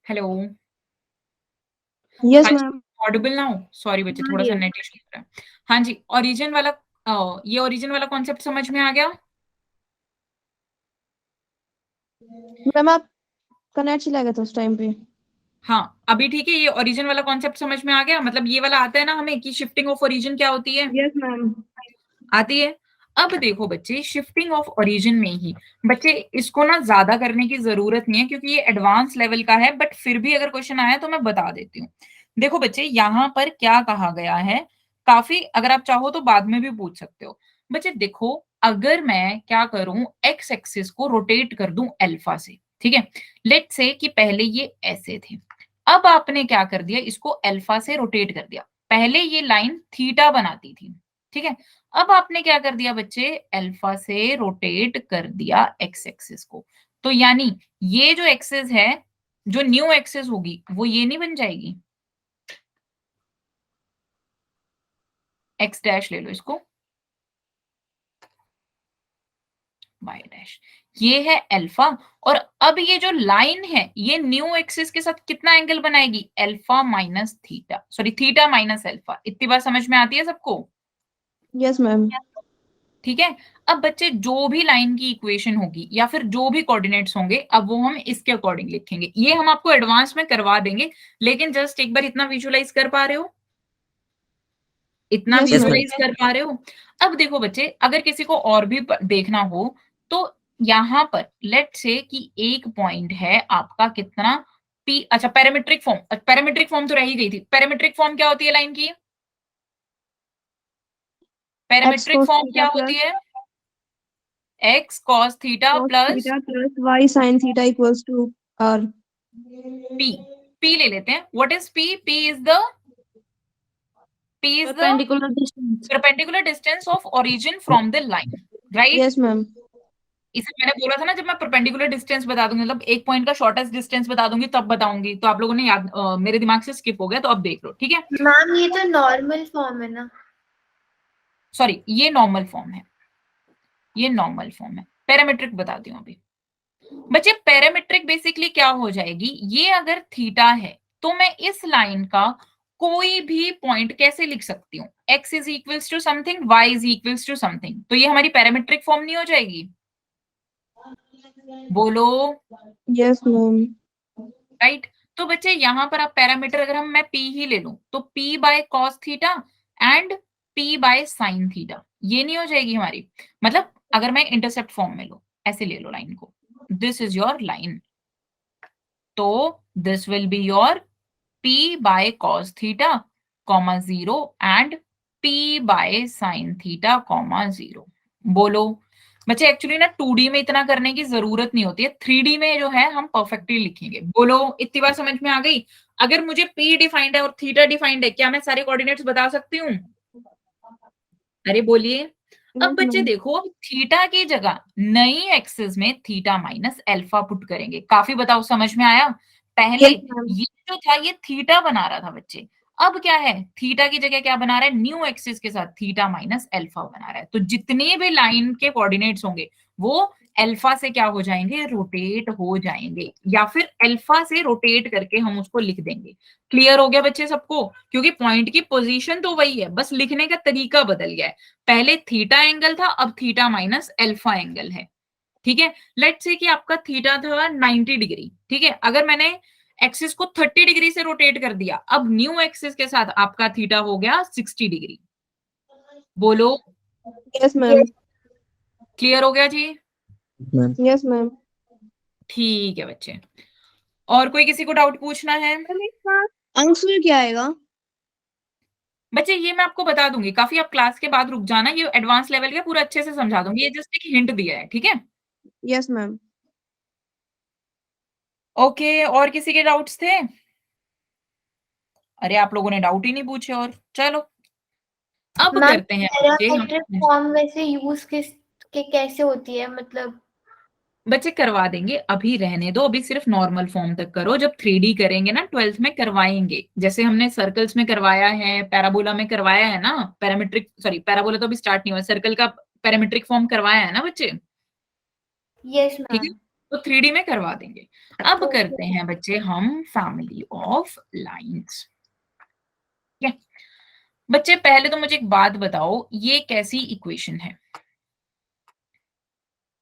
हेलो, यस हाँ जी, मैम। Audible now. सॉरी बच्चे, थोड़ा सा नेट इशू हो रहा है। हाँ जी, ओरिजिन वाला ये ओरिजिन वाला कॉन्सेप्ट समझ में आ गया? मैम आपका नेट चला गया था उस टाइम पे। हाँ, अभी ठीक है। ये ओरिजिन वाला कॉन्सेप्ट समझ में आ गया? मतलब ये वाला आता है ना हमें कि शिफ्टिंग ऑफ ओरिजिन क्या होती है? Yes ma'am. आती है। अब देखो बच्चे, शिफ्टिंग ऑफ ओरिजिन में ही बच्चे इसको ना ज्यादा करने की जरूरत नहीं है क्योंकि ये एडवांस लेवल का है, बट फिर भी अगर क्वेश्चन आया तो मैं बता देती हूँ। देखो बच्चे, यहाँ पर क्या कहा गया है, काफी अगर आप चाहो तो बाद में भी पूछ सकते हो। बच्चे देखो, अगर मैं क्या करूं, एक्स एक्सिस को रोटेट कर दूं अल्फा से, ठीक है। लेट्स से कि पहले ये ऐसे थे, अब आपने क्या कर दिया, इसको अल्फा से रोटेट कर दिया। पहले ये लाइन थीटा बनाती थी, ठीक है। अब आपने क्या कर दिया बच्चे, अल्फा से रोटेट कर दिया एक्स एक्सिस को। तो यानी ये जो एक्सिस है, जो न्यू एक्सिस होगी वो ये नहीं बन जाएगी, एक्स डैश ले लो इसको, वाई डैश, ये है अल्फा। और अब ये जो लाइन है ये न्यू एक्सिस के साथ कितना एंगल बनाएगी, alpha minus theta, sorry theta minus alpha. इतनी बात समझ में आती है सबको? Yes ma'am. ठीक है। अब बच्चे जो भी लाइन की इक्वेशन होगी या फिर जो भी कोऑर्डिनेट्स होंगे, अब वो हम इसके अकॉर्डिंग लिखेंगे। ये हम आपको एडवांस में करवा देंगे, लेकिन जस्ट एक बार इतना विजुअलाइज कर पा रहे हो? इतना yes Yes, ma'am. ma'am. Visualise कर पा रहे हो? अब देखो बच्चे, अगर किसी को और भी देखना हो तो यहाँ पर लेट से कि एक पॉइंट है आपका कितना पी, अच्छा पैरामीट्रिक फॉर्म, पैरामीट्रिक फॉर्म तो रह ही गई थी। पैरामीट्रिक फॉर्म क्या होती है लाइन की? X parametric cos form theta क्या प्लस होती है? X cos theta cos plus theta plus y sin theta equals to r. P. P ले लेते हैं। What is p? P is the Perpendicular distance. Perpendicular distance of origin from the line, right. Yes ma'am. इसे मैंने बोला था ना, जब मैं परपेंडिकुलर डिस्टेंस बता दूंगी, मतलब एक पॉइंट का शॉर्टेस्ट डिस्टेंस बता दूंगी तब बताऊंगी, तो आप लोगों ने याद मेरे दिमाग से स्किप हो गया, तो अब देख लो, ठीक है। मैम ये तो नॉर्मल फॉर्म है ना। सॉरी, ये नॉर्मल फॉर्म है, ये नॉर्मल फॉर्म है। पैरामीट्रिक बताती हूँ अभी। बच्चे पैरामीट्रिक बेसिकली क्या हो जाएगी, ये अगर थीटा है तो मैं इस लाइन का कोई भी पॉइंट कैसे लिख सकती हूँ, x is equals to something, y is equals to something, तो ये हमारी पैरामीट्रिक फॉर्म नहीं हो जाएगी? बोलो। Yes ma'am. राइट। तो बच्चे यहां पर आप पैरामीटर, अगर हम मैं p ही ले लूं तो p by cos theta and p by sine theta, ये नहीं हो जाएगी हमारी? मतलब अगर मैं इंटरसेप्ट फॉर्म में लो, ऐसे ले लो लाइन को, दिस इज योर लाइन, तो this will be your p by cos theta comma 0 and p by sine theta comma 0। बोलो। बच्चे एक्चुअली ना 2D में इतना करने की जरूरत नहीं होती है, 3D में जो है हम परफेक्टली लिखेंगे। बोलो, इतनी बात समझ में आ गई? अगर मुझे p डिफाइंड है और थीटा डिफाइंड है, क्या मैं सारे कोऑर्डिनेट्स बता सकती हूँ? अरे बोलिए। अब बच्चे देखो, अब थीटा की जगह नई एक्सिस में थीटा माइनस अल्फा पुट करेंगे। काफी बताओ समझ में आया? पहले यस मैम। ये जो था ये थीटा बना रहा था बच्चे, अब क्या है, थीटा की जगह क्या बना रहा है, न्यू एक्सिस के साथ थीटा माइनस अल्फा बना रहा है। तो जितने भी लाइन के कोऑर्डिनेट्स होंगे वो अल्फा से क्या हो जाएंगे, रोटेट हो जाएंगे, या फिर अल्फा से रोटेट करके हम उसको लिख देंगे। क्लियर हो गया बच्चे सबको? क्योंकि पॉइंट की पोजीशन तो वही है, बस लिखने का तरीका बदल गया है। पहले थीटा एंगल था, अब थीटा माइनस अल्फा एंगल है, ठीक है। लेट्स से कि आपका थीटा था 90 डिग्री, ठीक है। अगर मैंने एक्सिस को 30 डिग्री से रोटेट कर दिया, अब न्यू एक्सिस के साथ आपका थीटा हो गया 60 डिग्री। बोलो। Yes ma'am. क्लियर हो गया जी? Ma'am. Yes ma'am. ठीक है बच्चे, और कोई किसी को डाउट पूछना है? मैम एक बात आंसर क्या आएगा? बच्चे ये मैं आपको बता दूंगी, काफी आप क्लास के बाद रुक जाना, ये एडवांस लेवल का पूरा अच्छे से समझा दूंगी, ये जस्ट एक हिंट दिया है, ठीक है? Yes ma'am. ओके, और किसी के डाउट्स थे? अरे आप लोगों ने डाउट ही नहीं पूछे, और चलो अब मैम करते हैं बच्चे पैरामीट्रिक फॉर्म वैसे यूज के कैसे होती है, मतलब बच्चे करवा देंगे, अभी रहने दो, अभी सिर्फ नॉर्मल फॉर्म तक करो, जब 3D करेंगे ना 12th में करवाएंगे, जैसे हमने सर्कल्स में करवाया है, पैराबोला में करवाया है ना, पैरामीट्रिक सॉरी पैराबोला तो अभी स्टार्ट नहीं हुआ, सर्कल का पैरामीट्रिक फॉर्म करवाया है ना बच्चे, यस ठीक है? मैम। तो 3D में करवा देंगे। अब करते हैं बच्चे हम फैमिली ऑफ लाइंस, ठीक है? बच्चे पहले तो मुझे एक बात बताओ, ये कैसी इक्वेशन है?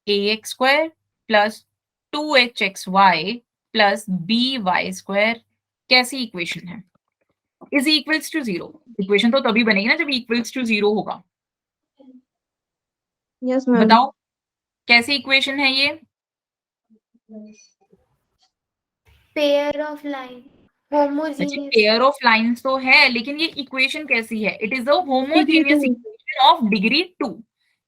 ax square plus 2hxy plus by² कैसी इक्वेशन है? Is equals to 0। इक्वेशन तो तभी बनेगी ना जब इक्वल्स टू 0 होगा। Yes ma'am. बताओ कैसी इक्वेशन है ये? पेयर ऑफ लाइन बच्चे होमोजीनियस। पेयर ऑफ लाइंस तो है, लेकिन ये इक्वेशन कैसी है? It is a homogeneous equation of degree 2।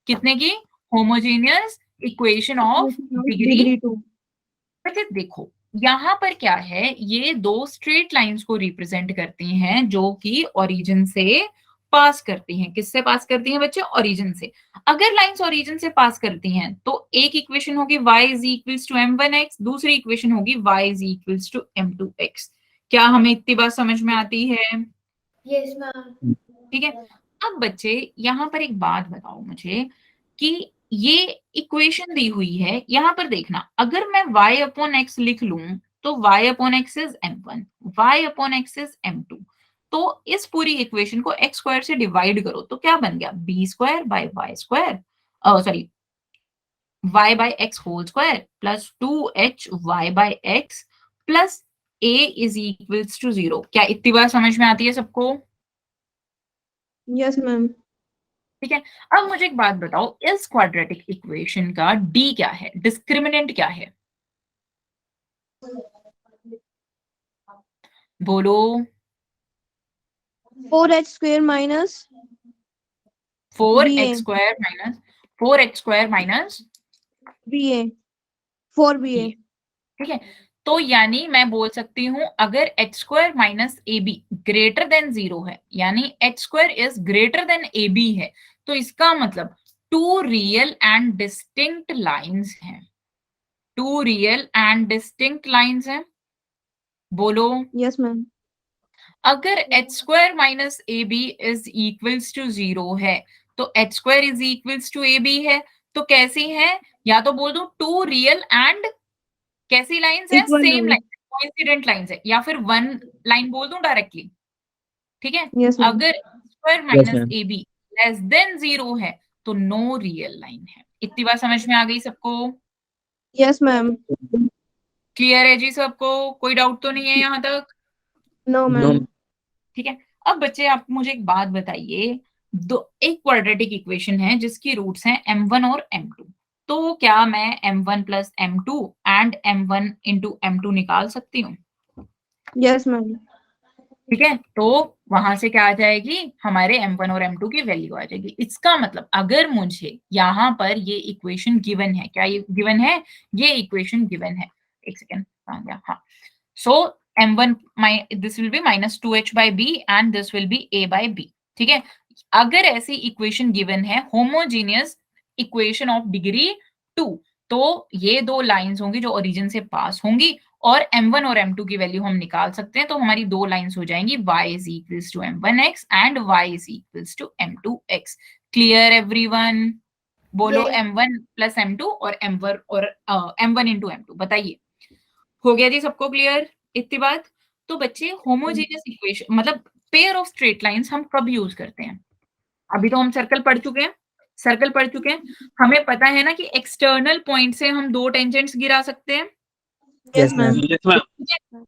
कितने की? Homogeneous equation of degree. Degree 2। बच्चे देखो यहाँ पर क्या है, ये दो स्ट्रेट लाइंस को रिप्रेजेंट करती हैं जो कि ओरिजिन से पास करती हैं। किससे पास करती हैं बच्चे? ओरिजिन से। अगर लाइंस ओरिजिन से पास करती हैं तो एक इक्वेशन होगी y is equals to m1x, दूसरी इक्वेशन होगी y is equals to m2x। क्या हमें इतनी बात समझ में आती है? Yes ma'am. ठीक है। अब बच्चे यहाँ पर एक बात बताओ मुझे कि ये इक्वेशन दी हुई है, यहाँ पर देखना, अगर मैं y अपॉन एक्स लिख लूं तो y upon x is m1, y upon x is m2, तो इस पूरी इक्वेशन को x स्क्वायर से डिवाइड करो तो क्या बन गया? b square by y square, sorry y by x whole square plus 2hy by x plus a is equals to 0। क्या इतनी बात समझ में आती है सबको? Yes ma'am. ठीक है। अब मुझे एक बात बताओ, इस क्वाड्रेटिक इक्वेशन का डी क्या है, डिस्क्रिमिनेंट क्या है? बोलो। 4h square minus 4x square minus 4x square minus ba 4ba। ठीक है। तो यानी मैं बोल सकती हूं अगर h square minus a b greater than 0 है, यानी h square is greater than a b है, तो इसका मतलब two real and distinct lines हैं। Two real and distinct lines हैं। बोलो। Yes ma'am. अगर h square minus a b is equals to 0 है तो h square is equals to A b है, तो कैसी है? या तो बोल दो टू रियल एंड कैसी लाइंस है? Equal same lines. Line, coincident lines है, या फिर वन लाइन बोल दूं डायरेक्टली। ठीक है। Yes ma'am. अगर square minus a b less than 0 है तो नो रियल लाइन है। इतनी बात समझ में आ गई सबको? Yes ma'am. क्लियर है जी सबको? कोई डाउट तो नहीं है यहाँ तक? No ma'am. ठीक है। अब बच्चे आप मुझे एक बात बताइए, एक क्वाड्रेटिक इक्वेशन है जिसकी रूट्स हैं m1 और m2, तो क्या मैं m1 plus m2 and m1 into m2 निकाल सकती हूँ? Yes ma'am. ठीक है। तो वहां से क्या आ जाएगी? हमारे m1 और m2 की वैल्यू आ जाएगी। इसका मतलब अगर मुझे यहाँ पर ये इक्वेशन गिवन है, क्या ये गिवन है? ये इक्वेशन गिवन है। एक सेकेंड, आ गया, हाँ। So m1 this will be minus 2h by b and this will be a by b. ठीक है। अगर ऐसी इक्वेशन गिवन है, होमोजीनियस इक्वेशन ऑफ डिग्री 2, तो ये दो लाइंस होंगी जो ओरिजिन से पास होंगी और m1 और m2 की वैल्यू हम निकाल सकते हैं। तो हमारी दो लाइंस हो जाएंगी, y is equals to m1x and y is equals to m2x। Clear everyone? बोलो Yes. m1 प्लस m2 और m1 इंटू m2। बताइए, हो गया जी सबको क्लियर इतनी बात? तो बच्चे होमोजेनियस इक्वेशन मतलब पेयर ऑफ स्ट्रेट लाइंस हम कब यूज करते हैं? अभी तो हम सर्कल पढ़ चुके हैं, सर्कल पढ़ चुके हैं, हमें पता है ना कि एक्सटर्नल पॉइंट से हम दो टेंजेंट्स गिरा सकते हैं। Yes ma'am.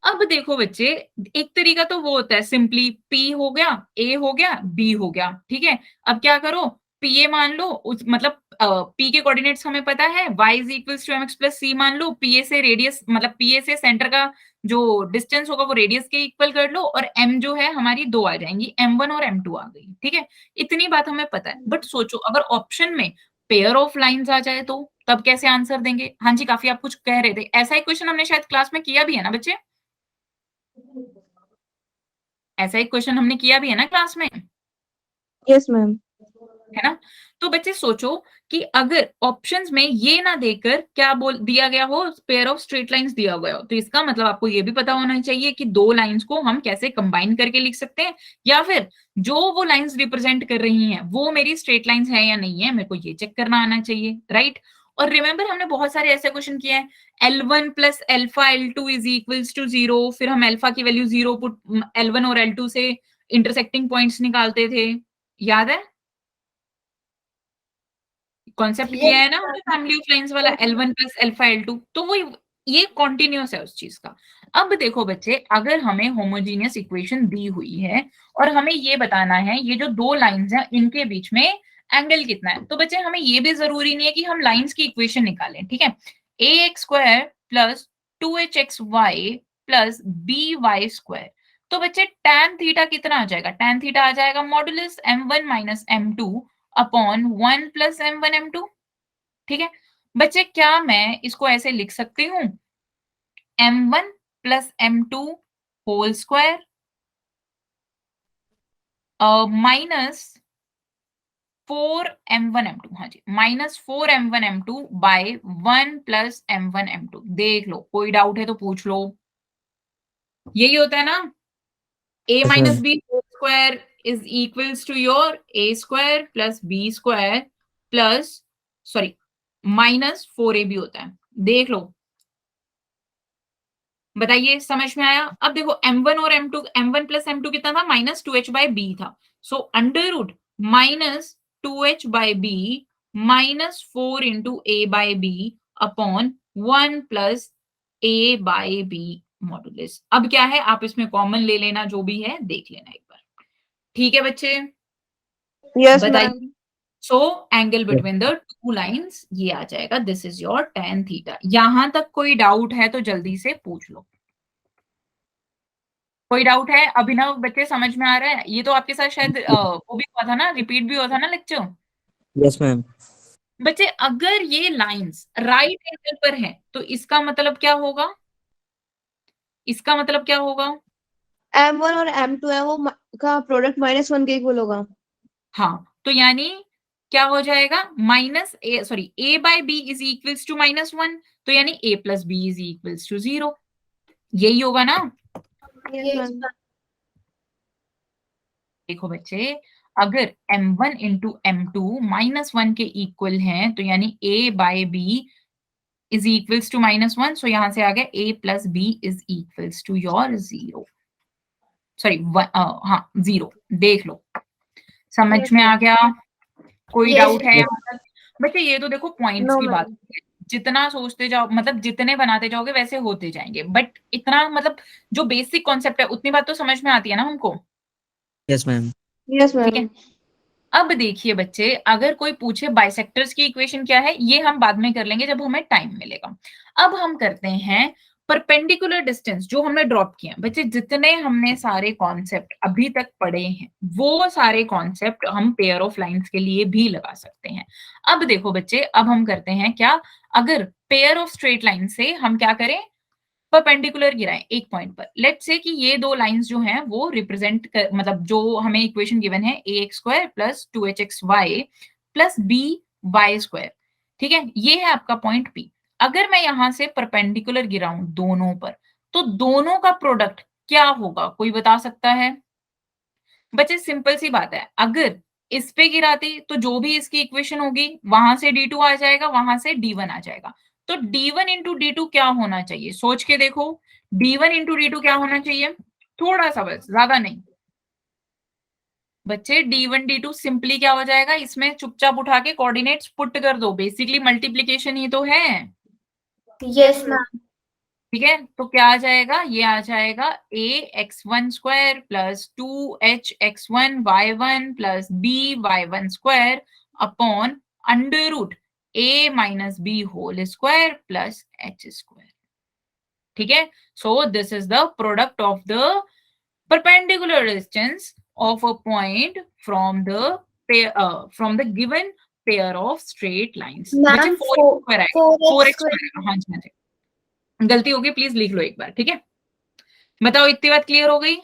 अब देखो बच्चे, एक तरीका तो वो होता है सिंपली P हो गया, A हो गया, B हो गया। ठीक है। अब क्या करो, PA मान लो, उस मतलब P के कोऑर्डिनेट्स हमें पता है, y is equals to mx plus c मान लो, PA से रेडियस मतलब PA से सेंटर का जो डिस्टेंस होगा वो रेडियस के इक्वल कर लो, और m जो है हमारी 2 आ जाएंगी, m1 और m2 आ गई, ठीक है। इतनी बात हमें पता है, बट सोचो अगर ऑप्शन में पेयर ऑफ लाइंस आ जाए तो तब कैसे आंसर देंगे? हाँ जी, काफी आप कुछ कह रहे थे, ऐसा ही क्वेश्चन हमने शायद क्लास में किया भी है ना बच्चे, ऐसा ही क्वेश्चन हमने किया भी है ना क्लास में, यस मैम। है ना। तो बच्चे सोचो कि अगर ऑप्शंस में ये ना देकर क्या बोल दिया गया हो, पेयर ऑफ स्ट्रेट लाइंस दिया गया हो, तो इसका मतलब आपको ये भी पता होना चाहिए कि दो लाइंस को हम कैसे कंबाइन करके लिख सकते हैं, या फिर जो वो लाइंस रिप्रेजेंट कर रही हैं वो मेरी स्ट्रेट लाइंस है या नहीं है, मेरे को ये चेक करना आना चाहिए, राइट। और रिमेंबर हमने बहुत सारे ऐसे क्वेश्चन किए हैं, L1 plus alpha L2 is equals to 0, फिर हम अल्फा की वैल्यू 0 पुट L1 और L2 से इंटरसेक्टिंग पॉइंट्स निकालते थे, याद है? कॉन्सेप्ट किया है ना हमने फैमिली ऑफ लाइंस वाला, L1 प्लस एल्फा L2, तो वो ये कॉन्टिन्यूस है उस चीज का। अब देखो बच्चे, अगर हमें होमोजीनियस इक्वेशन दी हुई है और हमें ये बताना है ये जो दो लाइंस हैं इनके बीच में एंगल कितना है, तो बच्चे हमें ये भी जरूरी नहीं है कि हम लाइंस की इक्वेशन निकालें, ठीक है। ax square plus 2hxy plus by square, तो बच्चे tan थीटा कितना आ जाएगा? tan थीटा आ जाएगा modulus m1 minus m2 upon 1 plus m1 m2, ठीक है। बच्चे क्या मैं इसको ऐसे लिख सकती हूँ, m1 plus m2 whole square minus 4m1 m2, हाँ जी, minus 4m1 m2 bye 1 plus m1 m2। देख लो, कोई डाउट है तो पूछ लो, यही होता है ना, a Yes, minus ma'am. B whole square is equals to your a square plus b square plus sorry minus 4ab होता है, देख लो, बताइए समझ में आया? अब देखो m1 और m2, m1 प्लस m2 कितना था? माइनस 2h बाई बी था, so under root minus 2h by b minus 4 into a by b upon 1 plus a by b modulus. अब क्या है, आप इसमें कॉमन ले लेना, जो भी है देख लेना एक बार, ठीक है बच्चे? Yes ma'am. बताइए। So angle Yes. Between the two lines ये आ जाएगा, this is your tan theta. यहां तक कोई डाउट है तो जल्दी से पूछ लो, कोई डाउट है? अभिनव बच्चे समझ में आ रहा है? ये तो आपके साथ शायद वो भी हुआ था ना, रिपीट भी हुआ था ना लेक्चर। Yes, ma'am. बच्चे अगर ये लाइंस राइट एंगल पर है तो इसका मतलब क्या होगा? इसका मतलब क्या होगा? M1 और M2 है वो का प्रोडक्ट -1 के इक्वल होगा। हाँ, तो यानी क्या हो जाएगा, minus a sorry a by b is equals to -1, तो यानी a plus b is equals to 0, यही होगा ना। Yes ma'am. देखो बच्चे, अगर m1 इंटू m2 -1 के इक्वल हैं तो यानी a by b is equals to -1, so यहां से आ गया a plus b is equals to your 0, sorry हाँ 0, देख लो समझ Yes, में आ ma'am. गया? कोई Yes. डाउट है यहाँ तक? बच्चे ये तो देखो पॉइंट्स No, की बात ma'am. है, जितना सोचते जाओ मतलब जितने बनाते जाओगे वैसे होते जाएंगे, बट इतना मतलब जो बेसिक कॉन्सेप्ट है उतनी बात तो समझ में आती है ना हमको, Yes, ma'am. Yes, ठीक है। ma'am. अब देखिए बच्चे, अगर कोई पूछे बाइसेक्टर्स की इक्वेशन क्या है, ये हम बाद में कर लेंगे जब हमें टाइम मिलेगा। अब हम करते हैं परपेंडिकुलर डिस्टेंस, जो हमने ड्रॉप किए हैं बच्चे, जितने हमने सारे कॉन्सेप्ट अभी तक पढ़े हैं वो सारे कॉन्सेप्ट हम पेयर ऑफ लाइंस के लिए भी लगा सकते हैं। अब देखो बच्चे, अब हम करते हैं क्या, अगर पेयर ऑफ स्ट्रेट लाइन से हम क्या करें, परपेंडिकुलर गिराएं एक पॉइंट पर, लेट्स से कि ये दो लाइंस जो हैं वो रिप्रेजेंट कर, मतलब जो हमें इक्वेशन गिवन है ax square plus 2hxy plus by square, ठीक है, ये है आपका पॉइंट P। अगर मैं यहां से परपेंडिकुलर गिराऊं दोनों पर, तो दोनों का प्रोडक्ट क्या होगा, कोई बता सकता है? बच्चे सिंपल सी बात है, अगर इस पे गिराती तो जो भी इसकी इक्वेशन होगी वहां से d2 आ जाएगा, वहां से d1 आ जाएगा, तो d1 इंटू d2 क्या होना चाहिए, सोच के देखो, d1 इंटू d2 क्या होना चाहिए, थोड़ा सा बस, ज्यादा नहीं। बच्चे d1 d2 सिंपली क्या हो जाएगा, इसमें चुपचाप उठा के कोऑर्डिनेट्स पुट कर दो, बेसिकली मल्टीप्लीकेशन ही तो है, Yes, ma'am. ठीक है। तो क्या आ जाएगा, ये आ जाएगा ax1 square plus 2hx1 y1 plus by1 square upon under root a minus b whole square plus h square. ठीक है, so this is the product of the perpendicular distance of a point from the given pair of straight lines। बच्चे मैम 4x आएगा, 4x 4x square आएगा। हाँ जी हाँ जी, गलती होगी प्लीज लिख लो एक बार। ठीक है, बताओ इतनी बात क्लियर हो गई?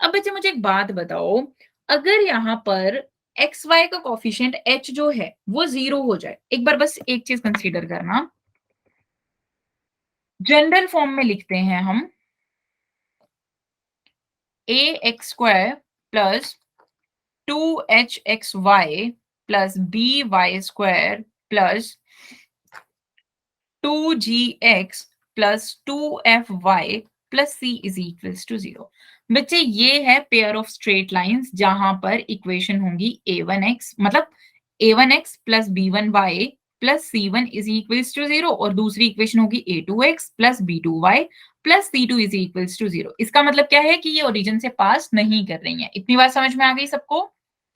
अब बच्चे मुझे एक बात बताओ, अगर यहाँ पर एक्स वाई का कोफिशिएंट h जो है वो 0 हो जाए, एक बार बस एक चीज कंसीडर करना, जनरल फॉर्म में लिखते हैं हम ax square plus 2hxy plus by square plus 2gx plus 2fy plus c is equals to 0। बच्चे ये है पेयर ऑफ स्ट्रेट लाइंस जहां पर इक्वेशन होंगी a1x मतलब a1x plus b1y plus c1 is equals to 0 और दूसरी इक्वेशन होगी a2x plus b2y plus c2 is equals to 0। इसका मतलब क्या है कि ये ओरिजिन से पास नहीं कर रही है। इतनी बात समझ में आ गई सबको?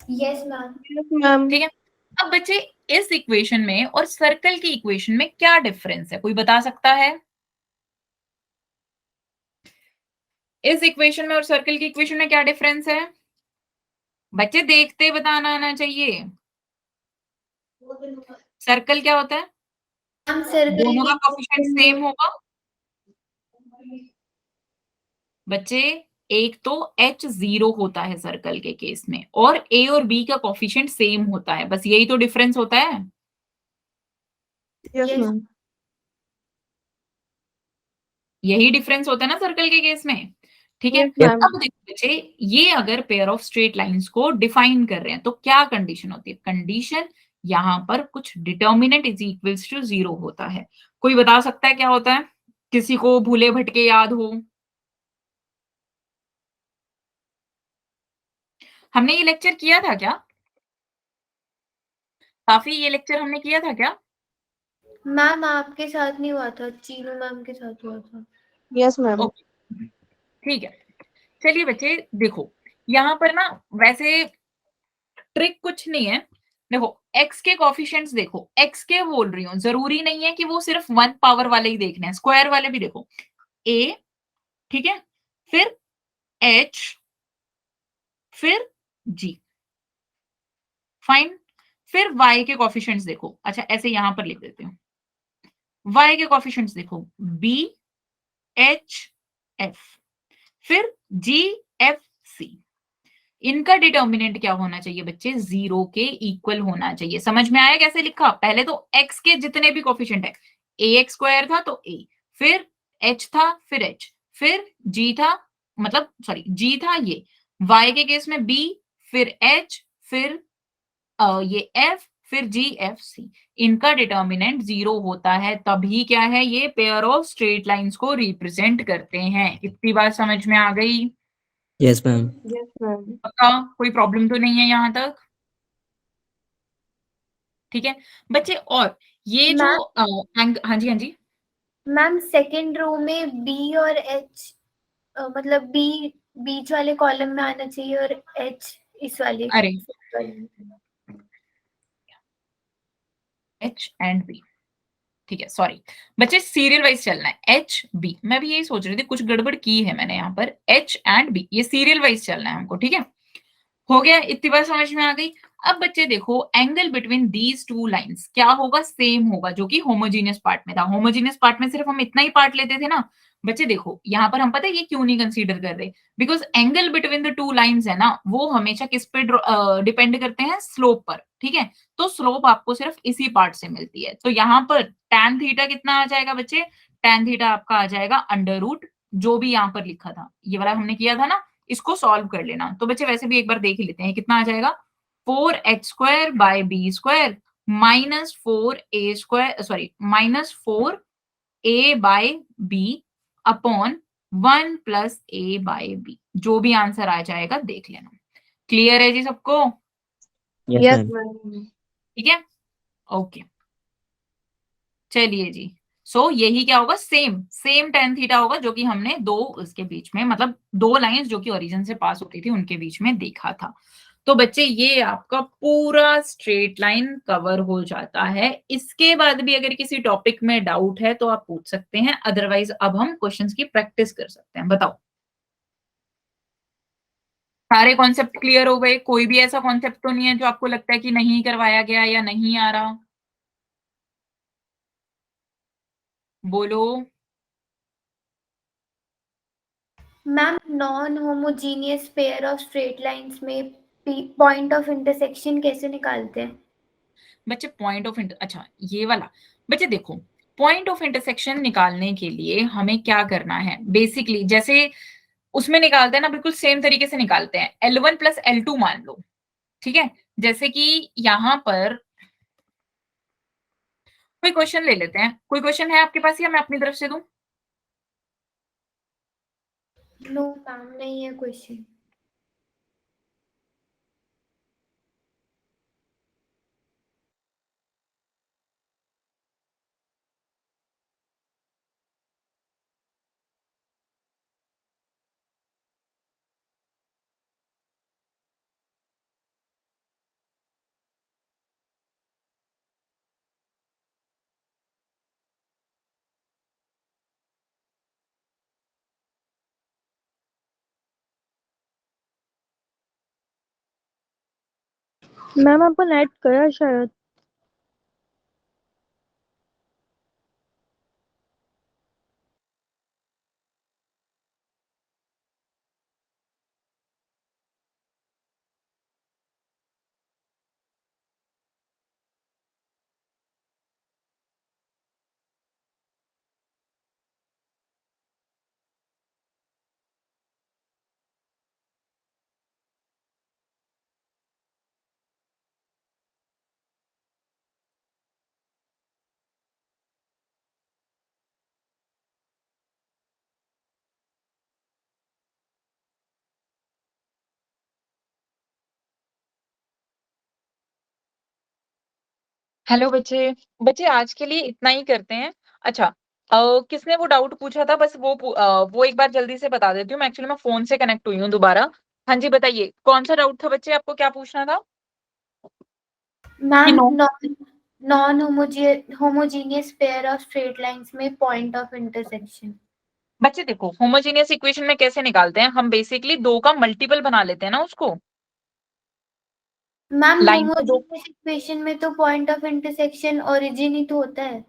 Yes ma'am. मैम ठीक है, अब बच्चे इस इक्वेशन में और सर्कल की इक्वेशन में क्या डिफरेंस है, कोई बता सकता है? इस इक्वेशन में और सर्कल की इक्वेशन में क्या डिफरेंस है? बच्चे देखते बताना आना चाहिए। सर्कल क्या होता है? हम सर्कल दोनों का की कोएफिशिएंट सेम होगा। बच्चे एक तो h 0 होता है सर्कल के केस में और a और b का कोएफिशिएंट सेम होता है, बस यही तो डिफरेंस होता है। यस मैम यही डिफरेंस होता है ना सर्कल के केस में। ठीक है, यस मैम अब देखो बच्चे, ये अगर पेयर ऑफ स्ट्रेट लाइंस को डिफाइन कर रहे हैं तो क्या कंडीशन होती है? कंडीशन यहाँ पर कुछ डिटर्मिनेंट इज इक्वल्स टू 0 होता है। कोई बता सकता है क्या होता है? किसी को भूले भटके याद हो? हमने ये लेक्चर किया था क्या? काफी ये लेक्चर हमने किया था क्या? मैम आपके साथ नहीं हुआ था, चीनू मैम के साथ हुआ था। यस मैम ओके ठीक है, चलिए बच्चे देखो यहाँ पर ना वैसे ट्रिक कुछ नहीं है। देखो x के कोफिशिएंट्स देखो, x के बोल रही हूँ, जरूरी नहीं है कि वो सिर्फ 1 पावर वाले ही देखने हैं, स्क्वायर वाले भी देखो। a ठीक है, फिर h फिर g, फाइन। फिर y के कोफिशिएंट्स देखो, अच्छा ऐसे यहां पर लिख देते हूँ, y के कोफिशिएंट्स देखो b h f फिर g f c। इनका डिटर्मिनेंट क्या होना चाहिए बच्चे? 0 के इक्वल होना चाहिए। समझ में आया कैसे लिखा? पहले तो x के जितने भी कोफिशिएंट है, ax स्क्वायर था तो a, फिर h था, फिर h, फिर g था, मतलब सॉरी g था ये, y के केस में b, फिर h, फिर ये f, फिर g f c। इनका डिटर्मिनेंट 0 होता है, तभी क्या है, ये पेयर ऑफ स्ट्रेट लाइंस को रिप्रेजेंट करते हैं। इतनी बात समझ में आ गई? Yes, ma'am. यस मैम पक्का कोई प्रॉब्लम तो नहीं है यहाँ तक? ठीक है बच्चे, और ये जो हाँ जी हाँ जी, मैम सेकंड रो में बी और एच मतलब बी बीच वाले कॉलम में आना चाहिए और एच इस वाले अरे वाले। h एंड b, ठीक है सॉरी बच्चे सीरियल वाइज चलना है। h b, मैं भी यही सोच रही थी, कुछ गड़बड़ की है मैंने यहाँ पर। h एंड b ये सीरियल वाइज चलना है हमको। ठीक है, हो गया? इतनी बात समझ में आ गई? अब बच्चे देखो angle between these two lines क्या होगा? सेम होगा, जो कि होमोजीनियस पार्ट में था। होमोजीनियस पार्ट में सिर्फ हम इतना ही पार्ट लेते थे ना। बच्चे देखो यहाँ पर हम पता है ये क्यों नहीं कंसीडर कर रहे? Because angle between the two lines है ना, वो हमेशा किस पे डिपेंड करते हैं? स्लोप पर। ठीक है, तो स्लोप आपको सिर्फ इसी पार्ट से मिलती है। तो यहाँ पर tan थीटा कितना आ जाएगा बच्चे? tan थीटा आपका आ जाएगा अंडर रूट, जो भी यहाँ पर लिखा था, ये वाला हमने किया था ना, इसको सॉल्व कर लेना। तो बच्चे वैसे भी एक बार देख ही लेते हैं कितना आ जाएगा। 4h square by b square minus 4a square, sorry minus 4a by b upon 1 plus a by b। जो भी आंसर आ जाएगा देख लेना। क्लियर है जी सबको? Yes, yes ma'am. मैम ठीक है, ओके चलिए जी। सो यही क्या होगा? सेम सेम tan थीटा होगा, जो कि हमने दो उसके बीच में, मतलब दो लाइंस जो कि ओरिजिन से पास होती थी उनके बीच में देखा था। तो बच्चे ये आपका पूरा स्ट्रेट लाइन कवर हो जाता है। इसके बाद भी अगर किसी टॉपिक में डाउट है तो आप पूछ सकते हैं, अदरवाइज अब हम क्वेश्चंस की प्रैक्टिस कर सकते हैं। बताओ, सारे कॉन्सेप्ट क्लियर हो गए? कोई भी ऐसा कॉन्सेप्ट तो नहीं है जो आपको लगता है कि नहीं करवाया गया या नहीं आ रहा? बोलो। Ma'am non homogeneous pair of straight lines में पॉइंट ऑफ इंटरसेक्शन कैसे निकालते हैं? बच्चे पॉइंट ऑफ अच्छा ये वाला, बच्चे देखो, पॉइंट ऑफ इंटरसेक्शन निकालने के लिए हमें क्या करना है, बेसिकली जैसे उसमें निकालते हैं ना, बिल्कुल सेम तरीके से निकालते हैं। L1 प्लस L2 मान लो, ठीक है। जैसे कि यहां पर कोई क्वेश्चन ले लेते हैं। कोई क्वेश्चन है आपके पास या मैं अपनी तरफ से दूं? नो मैम, नहीं है क्वेश्चन। मैम आपको नेट गया शायद। हेलो बच्चे, बच्चे आज के लिए इतना ही करते हैं। अच्छा, किसने वो डाउट पूछा था, बस वो एक बार जल्दी से बता देती हूँ। मैं एक्चुअली मैं फोन से कनेक्ट हुई हूँ दोबारा। हाँ जी बताइए, कौन सा डाउट था बच्चे, आपको क्या पूछना था? Ma'am no, non homogeneous pair of straight lines में पॉइंट ऑफ इंटरसेक्शन। बच्चे देखो, होमोजेनियस इक्वेशन में कैसे निकालते हैं हम, बेसिकली दो का मल्टीपल बना लेते हैं ना उसको। मैम लाइन पे दो, होमोजीनियस इक्वेशन में तो पॉइंट ऑफ इंटरसेक्शन ओरिजिन ही तो होता है।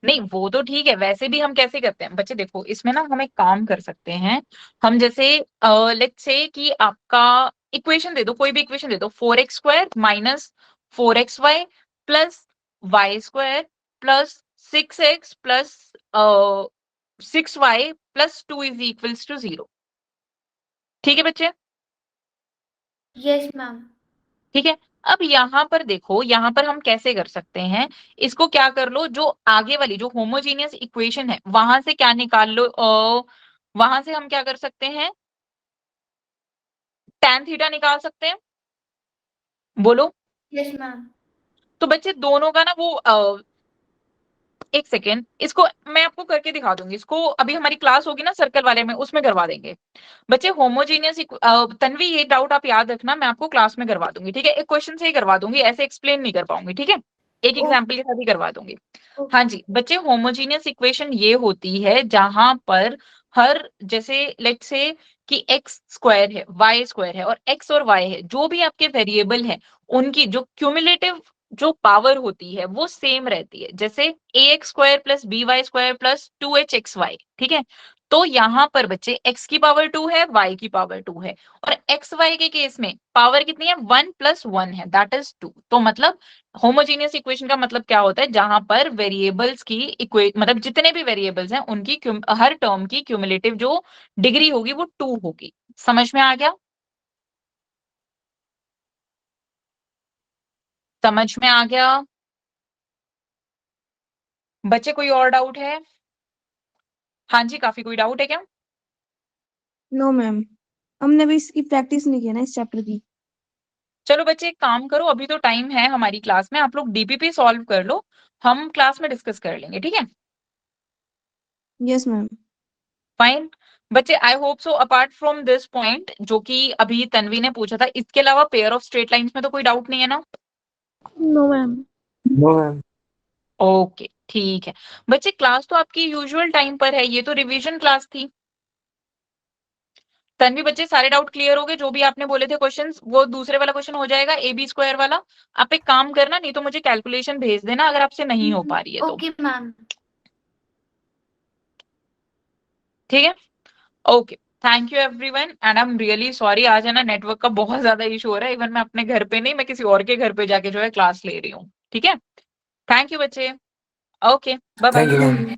नहीं वो तो ठीक है, वैसे भी हम कैसे करते हैं बच्चे, देखो इसमें ना हम एक काम कर सकते हैं। हम जैसे लेट्स से कि आपका इक्वेशन दे दो, कोई भी इक्वेशन दे दो, 4x² minus 4xy plus y² plus 6x plus 6y plus 2 is equals to 0। ठीक है बच्चे? Yes ma'am. ठीक है। अब यहां पर देखो, यहां पर हम कैसे कर सकते हैं, इसको क्या कर लो, जो आगे वाली जो होमोजीनियस इक्वेशन है वहां से क्या निकाल लो, वहां से हम क्या कर सकते हैं, tan थीटा निकाल सकते हैं। बोलो। Yes ma'am. तो बच्चे दोनों का ना वो एक सेकेंड, इसको मैं आपको करके दिखा दूंगी, इसको अभी हमारी क्लास होगी ना सर्कल वाले में, उसमें करवा देंगे। बच्चे होमोजीनियस, तन्वी ये डाउट आप याद रखना, मैं आपको क्लास में करवा दूंगी, ठीक है। एक क्वेश्चन से ही करवा दूंगी, ऐसे एक्सप्लेन नहीं कर पाऊंगी, ठीक है। एक एग्जाम्पल के साथ ही करवा दूंगी। हाँ जी बच्चे, होमोजीनियस इक्वेशन ये होती है जहां पर हर, जैसे लेट्स से कि x² है, y² है और x और y है, जो भी आपके वेरिएबल है उनकी जो क्यूमुलेटिव जो पावर होती है वो सेम रहती है। जैसे ax² plus by² plus 2hxy, ठीक है। तो यहाँ पर बच्चे x की पावर 2 है, y की पावर 2 है, और xy के केस में पावर कितनी है, 1 प्लस 1 है, दैट इज 2। तो मतलब होमोजीनियस इक्वेशन का मतलब क्या होता है, जहां पर वेरिएबल्स की मतलब जितने भी वेरिएबल्स हैं उनकी हर टर्म की क्यूमुलेटिव जो डिग्री होगी वो 2 होगी। समझ में आ गया? समझ में आ गया बच्चे? कोई और डाउट है? हाँ जी, काफी कोई डाउट है क्या? नो मैम, हमने भी इसकी प्रैक्टिस नहीं की ना इस चैप्टर की। चलो बच्चे एक काम करो, अभी तो टाइम है हमारी क्लास में, आप लोग डीपीपी सॉल्व कर लो, हम क्लास में डिस्कस कर लेंगे, ठीक है। Yes ma'am. फाइन। बच्चे I hope so apart from this point जो कि अभी तन्वी ने पूछा था, इसके अलावा पेयर ऑफ स्ट्रेट लाइंस में तो कोई डाउट नहीं है ना? No ma'am. No, ma'am. Okay ठीक है बच्चे, क्लास तो आपकी यूजुअल टाइम पर है, ये तो रिवीजन क्लास थी। तन्वी बच्चे सारे डाउट क्लियर हो गए? जो भी आपने बोले थे क्वेश्चंस, वो दूसरे वाला क्वेश्चन हो जाएगा AB² वाला। आप एक काम करना, नहीं तो मुझे कैलकुलेशन भेज देना अगर आपसे नहीं हो पा रही है तो। Okay ma'am. ठीक है, okay, thank you everyone and I am really sorry. आज है ना नेटवर्क का बहुत ज्यादा इशू हो रहा है, इवन मैं अपने घर पे नहीं, मैं किसी और के घर पे जाके जो है क्लास ले रही हूँ। ठीक है, थैंक यू बच्चे, okay bye Thank you, bye. ma'am.